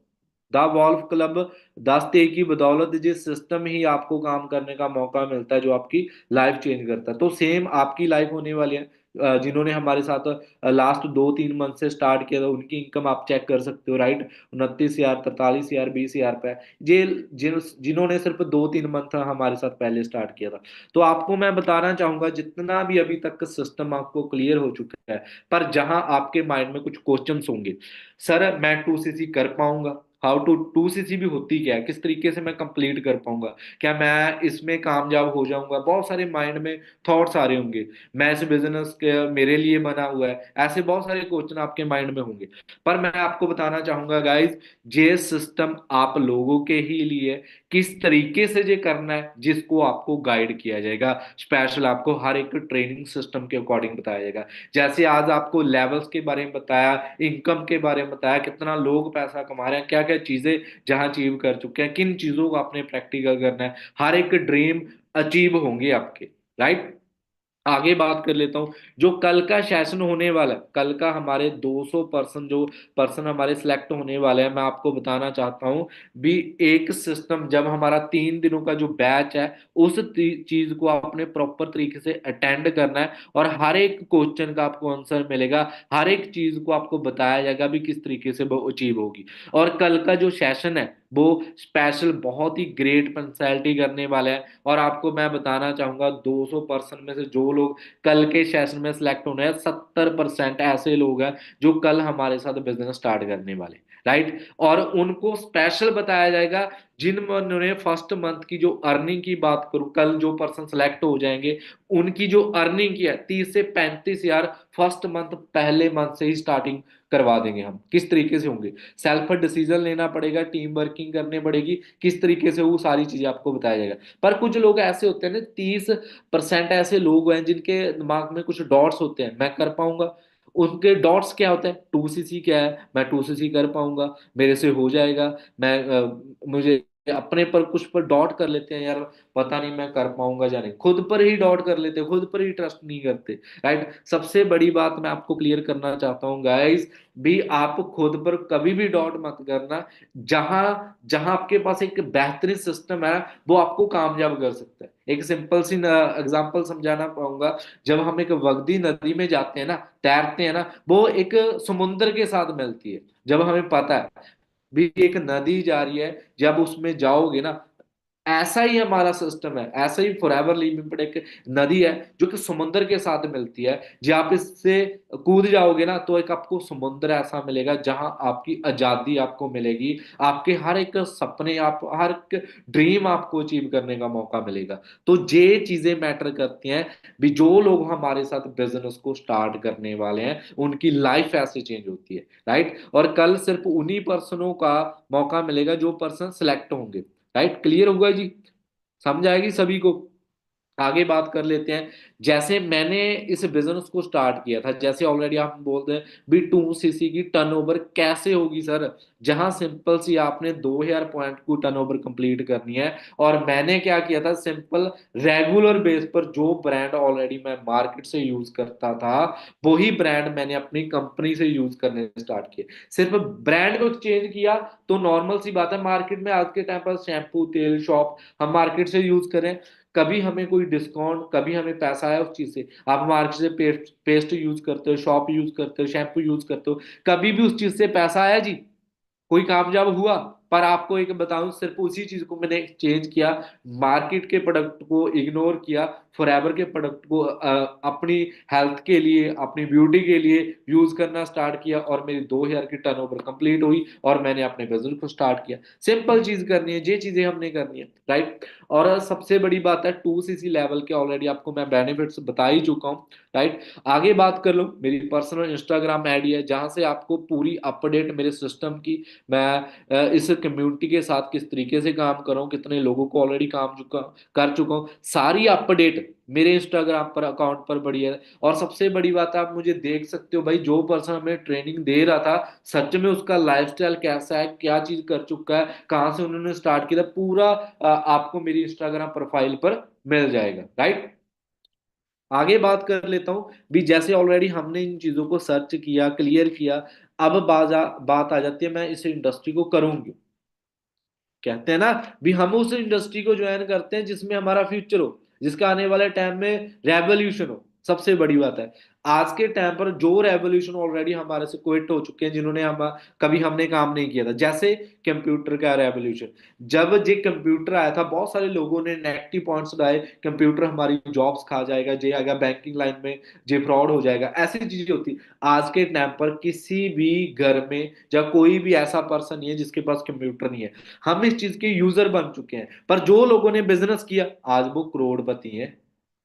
द वॉल्फ क्लब 10 की बदौलत, जिस सिस्टम ही आपको काम करने का मौका मिलता है, जो आपकी लाइफ चेंज करता है। तो सेम आपकी लाइफ होने वाली है। जिन्होंने हमारे साथ लास्ट 2 3 मंथ से स्टार्ट किया था, उनकी इनकम आप चेक कर सकते हो। राइट, 29,000, 43,000, 20,000 रुपए, ये जिन्होंने सिर्फ 2 3 मंथ हमारे साथ पहले स्टार्ट किया था। तो आपको मैं बताना चाहूंगा, जितना भी अभी तक सिस्टम आपको क्लियर हो चुका है, पर जहां आपके माइंड में कुछ क्वेश्चंस होंगे, सर मैं 2 सीसी कर पाऊंगा, हाउ टू, 2 सीसी भी होती क्या है, किस तरीके से मैं कंप्लीट कर पाऊंगा, क्या मैं इसमें कामयाब हो जाऊंगा, बहुत सारे माइंड में थॉट्स आ रहे होंगे। मैं इस बिजनेस के मेरे लिए बना हुआ है, ऐसे बहुत सारे क्वेश्चन आपके माइंड में होंगे। पर मैं आपको बताना चाहूंगा गाइज, ये सिस्टम आप लोगों के ही लिए, किस तरीके से ये करना है, जिसको आपको गाइड किया जाएगा, स्पेशल आपको हर एक ट्रेनिंग सिस्टम के अकॉर्डिंग बताया जाएगा। जैसे आज आपको लेवल्स के बारे में बताया, इनकम के बारे में बताया, कितना लोग पैसा कमा रहे हैं, क्या क्या चीजें जहां अचीव कर चुके हैं, किन चीजों को आपने प्रैक्टिकल करना है, हर एक ड्रीम अचीव होंगे आपके। राइट, आगे बात कर लेता हूँ। जो कल का सेशन होने वाला है, कल का हमारे 200 पर्सन जो पर्सन हमारे सिलेक्ट होने वाले हैं, मैं आपको बताना चाहता हूँ भी। एक सिस्टम, जब हमारा 3 दिनों का जो बैच है, उस चीज को आपने प्रॉपर तरीके से अटेंड करना है, और हर एक क्वेश्चन का आपको आंसर मिलेगा, हर एक चीज को आपको बताया जाएगा भी किस तरीके से वो अचीव होगी। और कल का जो सेशन है वो स्पेशल, बहुत ही ग्रेट पंक्चुअलिटी करने वाला है। और आपको मैं बताना चाहूंगा, 200 पर्सन में से जो लोग कल के सेशन में सिलेक्ट होने हैं, 70% ऐसे लोग हैं जो कल हमारे साथ बिजनेस स्टार्ट करने वाले, राइट। और उनको स्पेशल बताया जाएगा, जिन्होंने फर्स्ट मंथ की जो अर्निंग की बात करूं, कल जो पर्सन सिलेक्ट हो जाएंगे, उनकी जो अर्निंग की है 30 से 35 हजार, फर्स्ट मंथ, पहले मंथ से ही स्टार्टिंग करवा देंगे हम। किस तरीके से होंगे, सेल्फ डिसीजन लेना पड़ेगा, टीम वर्किंग करनी पड़ेगी, किस तरीके से, वो सारी चीजें आपको बताया जाएगा। पर कुछ लोग ऐसे होते हैं ना, 30% ऐसे लोग हैं जिनके दिमाग में कुछ डॉट्स होते हैं, मैं कर पाऊंगा। उनके डॉट्स क्या होते हैं, 2cc क्या है, मैं 2cc कर पाऊंगा, मेरे से हो जाएगा। मैं मुझे अपने पर कुछ पर डॉट कर लेते हैं, यार पता नहीं मैं कर पाऊंगा या नहीं, खुद पर ही डॉट कर लेते हैं, खुद पर ही ट्रस्ट नहीं करते, राइट। सबसे बड़ी बात मैं आपको क्लियर करना चाहता हूँ गाइस, भी आप खुद पर कभी भी डॉट मत करना। जहां जहां आपके पास एक बेहतरीन सिस्टम है, वो आपको कामयाब कर सकता है। एक सिंपल सी एग्जांपल समझाना पाऊंगा। जब हम एक वगदी नदी में जाते हैं ना, तैरते हैं ना, वो एक समुद्र के साथ मिलती है। जब हमें पता है भी एक नदी जा रही है, जब उसमें जाओगे ना, ऐसा ही हमारा सिस्टम है, ऐसा ही फॉरएवर लिमिटेड एक नदी है जो कि समुद्र के साथ मिलती है। जब आप इससे कूद जाओगे ना, तो एक आपको समुद्र ऐसा मिलेगा जहां आपकी आजादी आपको मिलेगी, आपके हर एक सपने, आप हर एक ड्रीम आपको अचीव करने का मौका मिलेगा। तो ये चीजें मैटर करती हैं भी। जो लोग हमारे साथ बिजनेस को स्टार्ट करने वाले हैं, उनकी लाइफ ऐसे चेंज होती है, राइट। और कल सिर्फ उन्हीं पर्सनों का मौका मिलेगा जो पर्सन सिलेक्ट होंगे, राइट। क्लियर होगा जी, समझ आएगी सभी को। आगे बात कर लेते हैं। जैसे मैंने इस बिजनेस को स्टार्ट किया था, जैसे ऑलरेडी आप बोलते हैं भी 2cc की टर्नओवर कैसे होगी सर, जहां सिंपल सी आपने 2000 पॉइंट को टर्नओवर कंप्लीट करनी है। और मैंने क्या किया था, सिंपल रेगुलर बेस पर जो ब्रांड ऑलरेडी मैं मार्केट से यूज करता था, वही ब्रांड मैंने अपनी कंपनी से यूज करने स्टार्ट किए। सिर्फ ब्रांड को चेंज किया, तो नॉर्मल सी बात है, मार्केट में आज के टाइम पर शैम्पू, तेल, शॉप हम मार्केट से यूज करें, कभी हमें कोई डिस्काउंट, कभी हमें पैसा आया उस चीज से, आप मार्केट से पेस्ट यूज करते हो, शॉप यूज करते हो, शैम्पू यूज करते हो, कभी भी उस चीज से पैसा आया जी, कोई कामयाब हुआ? पर आपको एक बताऊं, सिर्फ उसी चीज को मैंने चेंज किया, मार्केट के प्रोडक्ट को इग्नोर किया, फॉरएवर के प्रोडक्ट को अपनी हेल्थ के लिए, अपनी ब्यूटी के लिए यूज करना स्टार्ट किया, और मेरी 2000 की टर्नओवर कंप्लीट हुई, और मैंने अपने बिजनेस को स्टार्ट किया। सिंपल चीज करनी है, ये चीजें हमने करनी है, राइट। और सबसे बड़ी बात है, 2cc लेवल के ऑलरेडी आपको मैं बेनिफिट्स बता ही चुका हूँ, राइट। आगे बात कर लो, मेरी पर्सनल इंस्टाग्राम आईडी है, जहां से आपको पूरी अपडेट मेरे सिस्टम की, मैं इस कम्युनिटी के साथ किस तरीके से काम कर रहा हूँ, कितने लोगों को ऑलरेडी काम कर चुका हूँ, सारी अपडेट मेरे इंस्टाग्राम पर अकाउंट पर बड़ी है। और सबसे बड़ी बात है, आप मुझे देख सकते हो भाई, जो पर्सन हमें ट्रेनिंग दे रहा था, सच में उसका लाइफस्टाइल कैसा है, क्या चीज कर चुका है, कहाँ से उन्होंने स्टार्ट किया था, पूरा आपको मेरी इंस्टाग्राम प्रोफाइल पर मिल जाएगा, राइट। आगे बात कर लेता हूं भी। जैसे ऑलरेडी हमने इन चीजों को सर्च किया, क्लियर किया, अब बात आ जाती है, मैं इस इंडस्ट्री को करूंगी, कहते हैं ना भी, हम उस इंडस्ट्री को ज्वाइन करते हैं जिसमें हमारा फ्यूचर हो, जिसका आने वाले टाइम में रेवोल्यूशन हो। सबसे बड़ी बात है, आज के टाइम पर जो रेवोल्यूशन ऑलरेडी हमारे से क्विट हो चुके हैं, जिन्होंने हम कभी हमने काम नहीं किया था, जैसे कंप्यूटर का रेवोल्यूशन। जब जे कंप्यूटर आया था, बहुत सारे लोगों ने नेगेटिव पॉइंट्स लाए, कंप्यूटर हमारी जॉब्स खा जाएगा, जे आएगा बैंकिंग लाइन में, जे फ्रॉड हो जाएगा, ऐसी चीजें होती। आज के टाइम पर किसी भी घर में या कोई भी ऐसा पर्सन नहीं है जिसके पास कंप्यूटर नहीं है, हम इस चीज के यूजर बन चुके हैं। पर जो लोगों ने बिजनेस किया, आज वो करोड़पति हैं।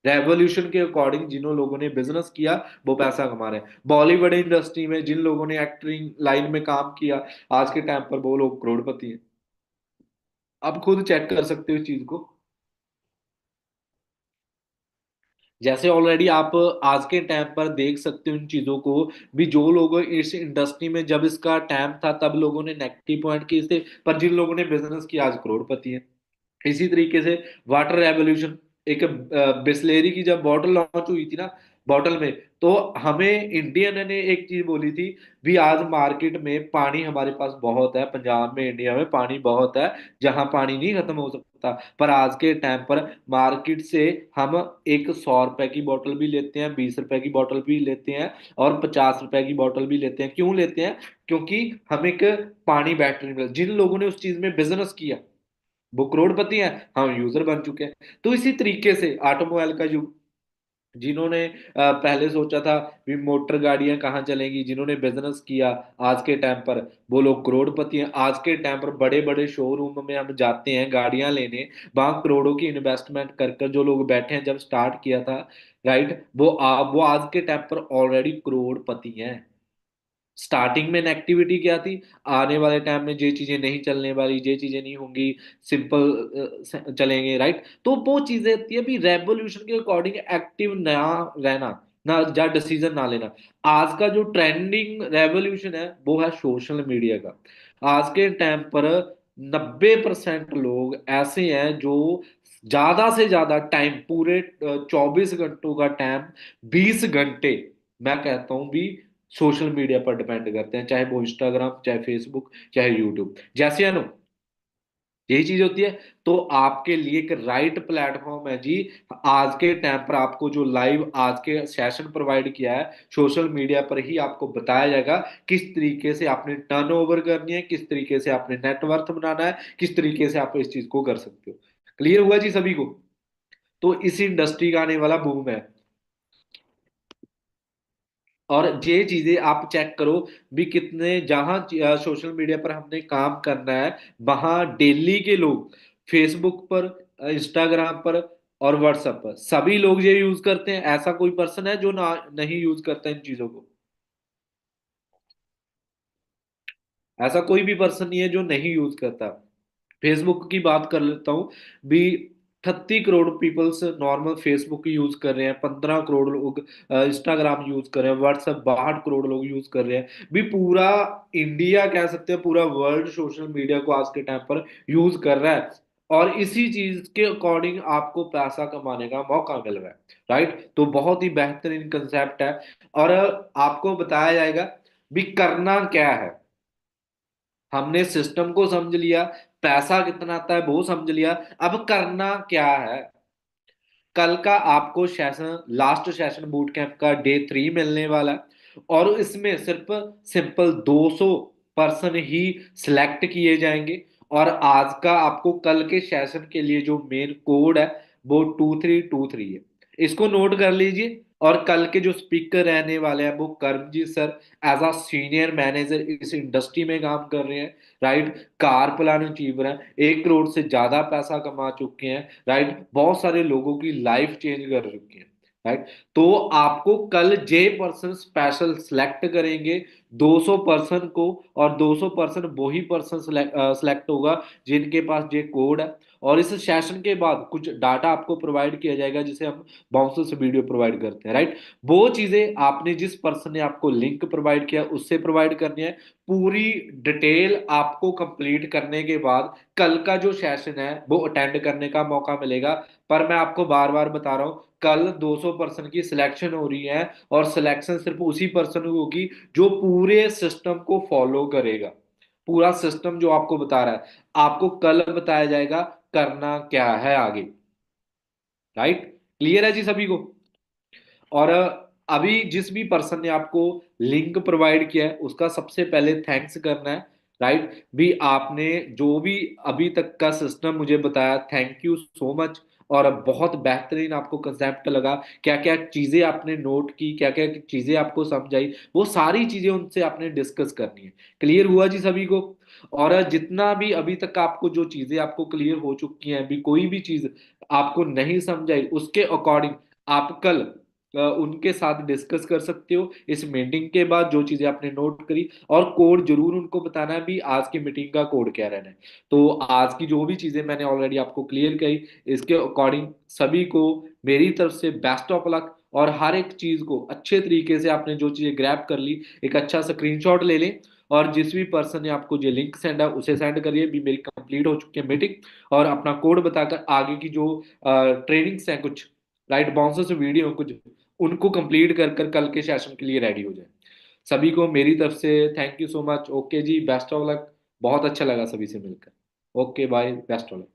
रेवोल्यूशन के अकॉर्डिंग जिन लोगों ने बिजनेस किया, वो पैसा कमा रहे हैं। बॉलीवुड इंडस्ट्री में जिन लोगों ने एक्टिंग लाइन में काम किया, आज के टाइम पर वो लोग करोड़पति हैं। आप खुद चेक कर सकते हो इस चीज को। जैसे ऑलरेडी आप आज के टाइम पर देख सकते हो इन चीजों को भी, जो लोग इस इंडस्ट्री में जब इसका टाइम था, तब लोगों ने नेगेटिव पॉइंट किए थे, पर जिन लोगों ने बिजनेस किया, आज करोड़पति हैं। इसी तरीके से वाटर रेवोल्यूशन, एक बिस्लेरी की जब बॉटल लॉन्च हुई थी ना, बॉटल में, तो हमें इंडियन ने एक चीज बोली थी, भी आज मार्केट में पानी हमारे पास बहुत है, पंजाब में, इंडिया में पानी बहुत है, जहां पानी नहीं खत्म हो सकता। पर आज के टाइम पर मार्केट से हम एक 100 रुपए की बोतल भी लेते हैं, 20 रुपए की बोतल भी लेते हैं, और 50 रुपए की बोतल भी लेते हैं। क्यों लेते हैं? क्योंकि हम एक पानी बैटरी मिल, जिन लोगों ने उस चीज में बिजनेस किया वो करोड़पति हैं, हम यूजर बन चुके हैं। तो इसी तरीके से ऑटोमोबाइल का युग, जिन्होंने पहले सोचा था भी मोटर गाड़ियां कहाँ चलेंगी, जिन्होंने बिजनेस किया, आज के टाइम पर वो लोग करोड़पति हैं। आज के टाइम पर बड़े बड़े शोरूम में हम जाते हैं गाड़ियां लेने, वहां करोड़ों की इन्वेस्टमेंट कर कर जो लोग बैठे हैं, जब स्टार्ट किया था, राइट, वो आज के टाइम पर ऑलरेडी करोड़पति हैं। स्टार्टिंग में नेगेटिविटी क्या थी, आने वाले टाइम में ये चीजें नहीं चलने वाली, ये चीजें नहीं होंगी, सिंपल चलेंगे, राइट। तो वो चीजें होती है भी रेवोल्यूशन के अकॉर्डिंग एक्टिव ना रहना, ना या डिसीजन ना लेना। आज का जो ट्रेंडिंग रेवोल्यूशन है वो है सोशल मीडिया का। आज के टाइम पर 90% लोग ऐसे हैं जो ज्यादा से ज्यादा टाइम, पूरे 24 घंटों का टाइम, 20 घंटे मैं कहता हूँ भी सोशल मीडिया पर डिपेंड करते हैं, चाहे वो इंस्टाग्राम, चाहे फेसबुक, चाहे यूट्यूब, जैसे है ना, यही चीज होती है। तो आपके लिए एक राइट प्लेटफॉर्म है जी। आज के टाइम पर आपको जो लाइव आज के सेशन प्रोवाइड किया है, सोशल मीडिया पर ही आपको बताया जाएगा किस तरीके से आपने टर्नओवर करनी है, किस तरीके से आपने नेटवर्थ बनाना है, किस तरीके से आप इस चीज को कर सकते हो। क्लियर हुआ जी सभी को? तो इस इंडस्ट्री का आने वाला बूम है। और ये चीजें आप चेक करो भी, कितने जहां सोशल मीडिया पर हमने काम करना है, वहां डेली के लोग फेसबुक पर, इंस्टाग्राम पर और व्हाट्सएप पर सभी लोग ये यूज करते हैं। ऐसा कोई पर्सन है जो ना नहीं यूज करता इन चीजों को? ऐसा कोई भी पर्सन नहीं है जो नहीं यूज करता। फेसबुक की बात कर लेता हूँ भी, 38 crore peoples normal Facebook use कर रहे हैं, 15 करोड़ लोग इंस्टाग्राम यूज कर रहे हैं, व्हाट्सएप 62 करोड़ लोग यूज कर रहे हैं भी। पूरा इंडिया कह सकते हैं, पूरा वर्ल्ड सोशल मीडिया को आज के टाइम पर यूज कर रहा है, और इसी चीज के अकॉर्डिंग आपको पैसा कमाने का मौका मिल रहा है, राइट। तो बहुत ही बेहतरीन कंसेप्ट है। और आपको बताया जाएगा भी करना क्या है। हमने सिस्टम को समझ लिया, पैसा कितना आता है वो समझ लिया, अब करना क्या है। कल का आपको session, last session boot camp का डे 3 मिलने वाला है, और इसमें सिर्फ सिंपल 200 पर्सन ही सिलेक्ट किए जाएंगे। और आज का आपको कल के सेशन के लिए जो मेन कोड है वो 2323 है, इसको नोट कर लीजिए। और कल के जो स्पीकर रहने वाले हैं वो Karamjeet sir, as a senior manager इस इंडस्ट्री में काम कर रहे हैं, राइट। कार प्लान अचीवर हैं, 1 करोड़ से ज्यादा पैसा कमा चुके हैं, राइट। बहुत सारे लोगों की लाइफ चेंज कर चुके हैं, राइट। तो आपको कल जे पर्सन स्पेशल सिलेक्ट करेंगे 200 पर्सन को, और 200 पर्सन वही पर्सन सिलेक्ट होगा जिनके पास ये कोड है। और इस सेशन के बाद कुछ डाटा आपको प्रोवाइड किया जाएगा, जिसे हम बाउंसर से वीडियो प्रोवाइड करते हैं, राइट। वो चीजें आपने, जिस पर्सन ने आपको लिंक प्रोवाइड किया उससे प्रोवाइड करनी है। पूरी डिटेल आपको कंप्लीट करने के बाद कल का जो सेशन है वो अटेंड करने का मौका मिलेगा। पर मैं आपको बार बार बता रहा हूं, कल 200 पर्सन की सिलेक्शन हो रही है, और सिलेक्शन सिर्फ उसी पर्सन को होगी जो पूरे सिस्टम को फॉलो करेगा। पूरा सिस्टम जो आपको बता रहा है, आपको कल बताया जाएगा करना क्या है आगे, राइट। क्लियर है जी सभी को? और अभी जिस भी पर्सन ने आपको लिंक प्रोवाइड किया है उसका सबसे पहले थैंक्स करना है, राइट। भी आपने जो भी अभी तक का सिस्टम मुझे बताया, थैंक यू सो मच। और बहुत बेहतरीन आपको कंसेप्ट लगा, क्या क्या चीजें आपने नोट की, क्या क्या चीजें आपको समझ आई, वो सारी चीजें उनसे आपने डिस्कस करनी है। क्लियर हुआ जी सभी को? और जितना भी अभी तक आपको जो चीजें आपको क्लियर हो चुकी हैं, अभी कोई भी चीज आपको नहीं समझ आई, उसके अकॉर्डिंग आप कल उनके साथ डिस्कस कर सकते हो इस मीटिंग के बाद, जो चीजें आपने नोट करी। और कोड जरूर उनको बताना है भी, आज की मीटिंग का कोड क्या रहना है। तो आज की जो भी चीजें मैंने ऑलरेडी आपको क्लियर करी, इसके अकॉर्डिंग सभी को मेरी तरफ से बेस्ट ऑफ लक। और हर एक चीज को अच्छे तरीके से आपने जो चीजें ग्रैब कर ली, एक अच्छा स्क्रीनशॉट ले लें, और जिस भी पर्सन ने आपको जो लिंक सेंड है उसे सेंड करिए, भी मेरी कंप्लीट हो चुकी है मीटिंग, और अपना कोड बताकर आगे की जो ट्रेनिंग्स हैं कुछ, राइट, बाउंसर्स वीडियो कुछ, उनको कंप्लीट कर कर कल के सेशन के लिए रेडी हो जाए। सभी को मेरी तरफ से thank you so much. Okay जी, बेस्ट ऑफ लक। बहुत अच्छा लगा सभी से मिलकर। Okay bye, best of luck.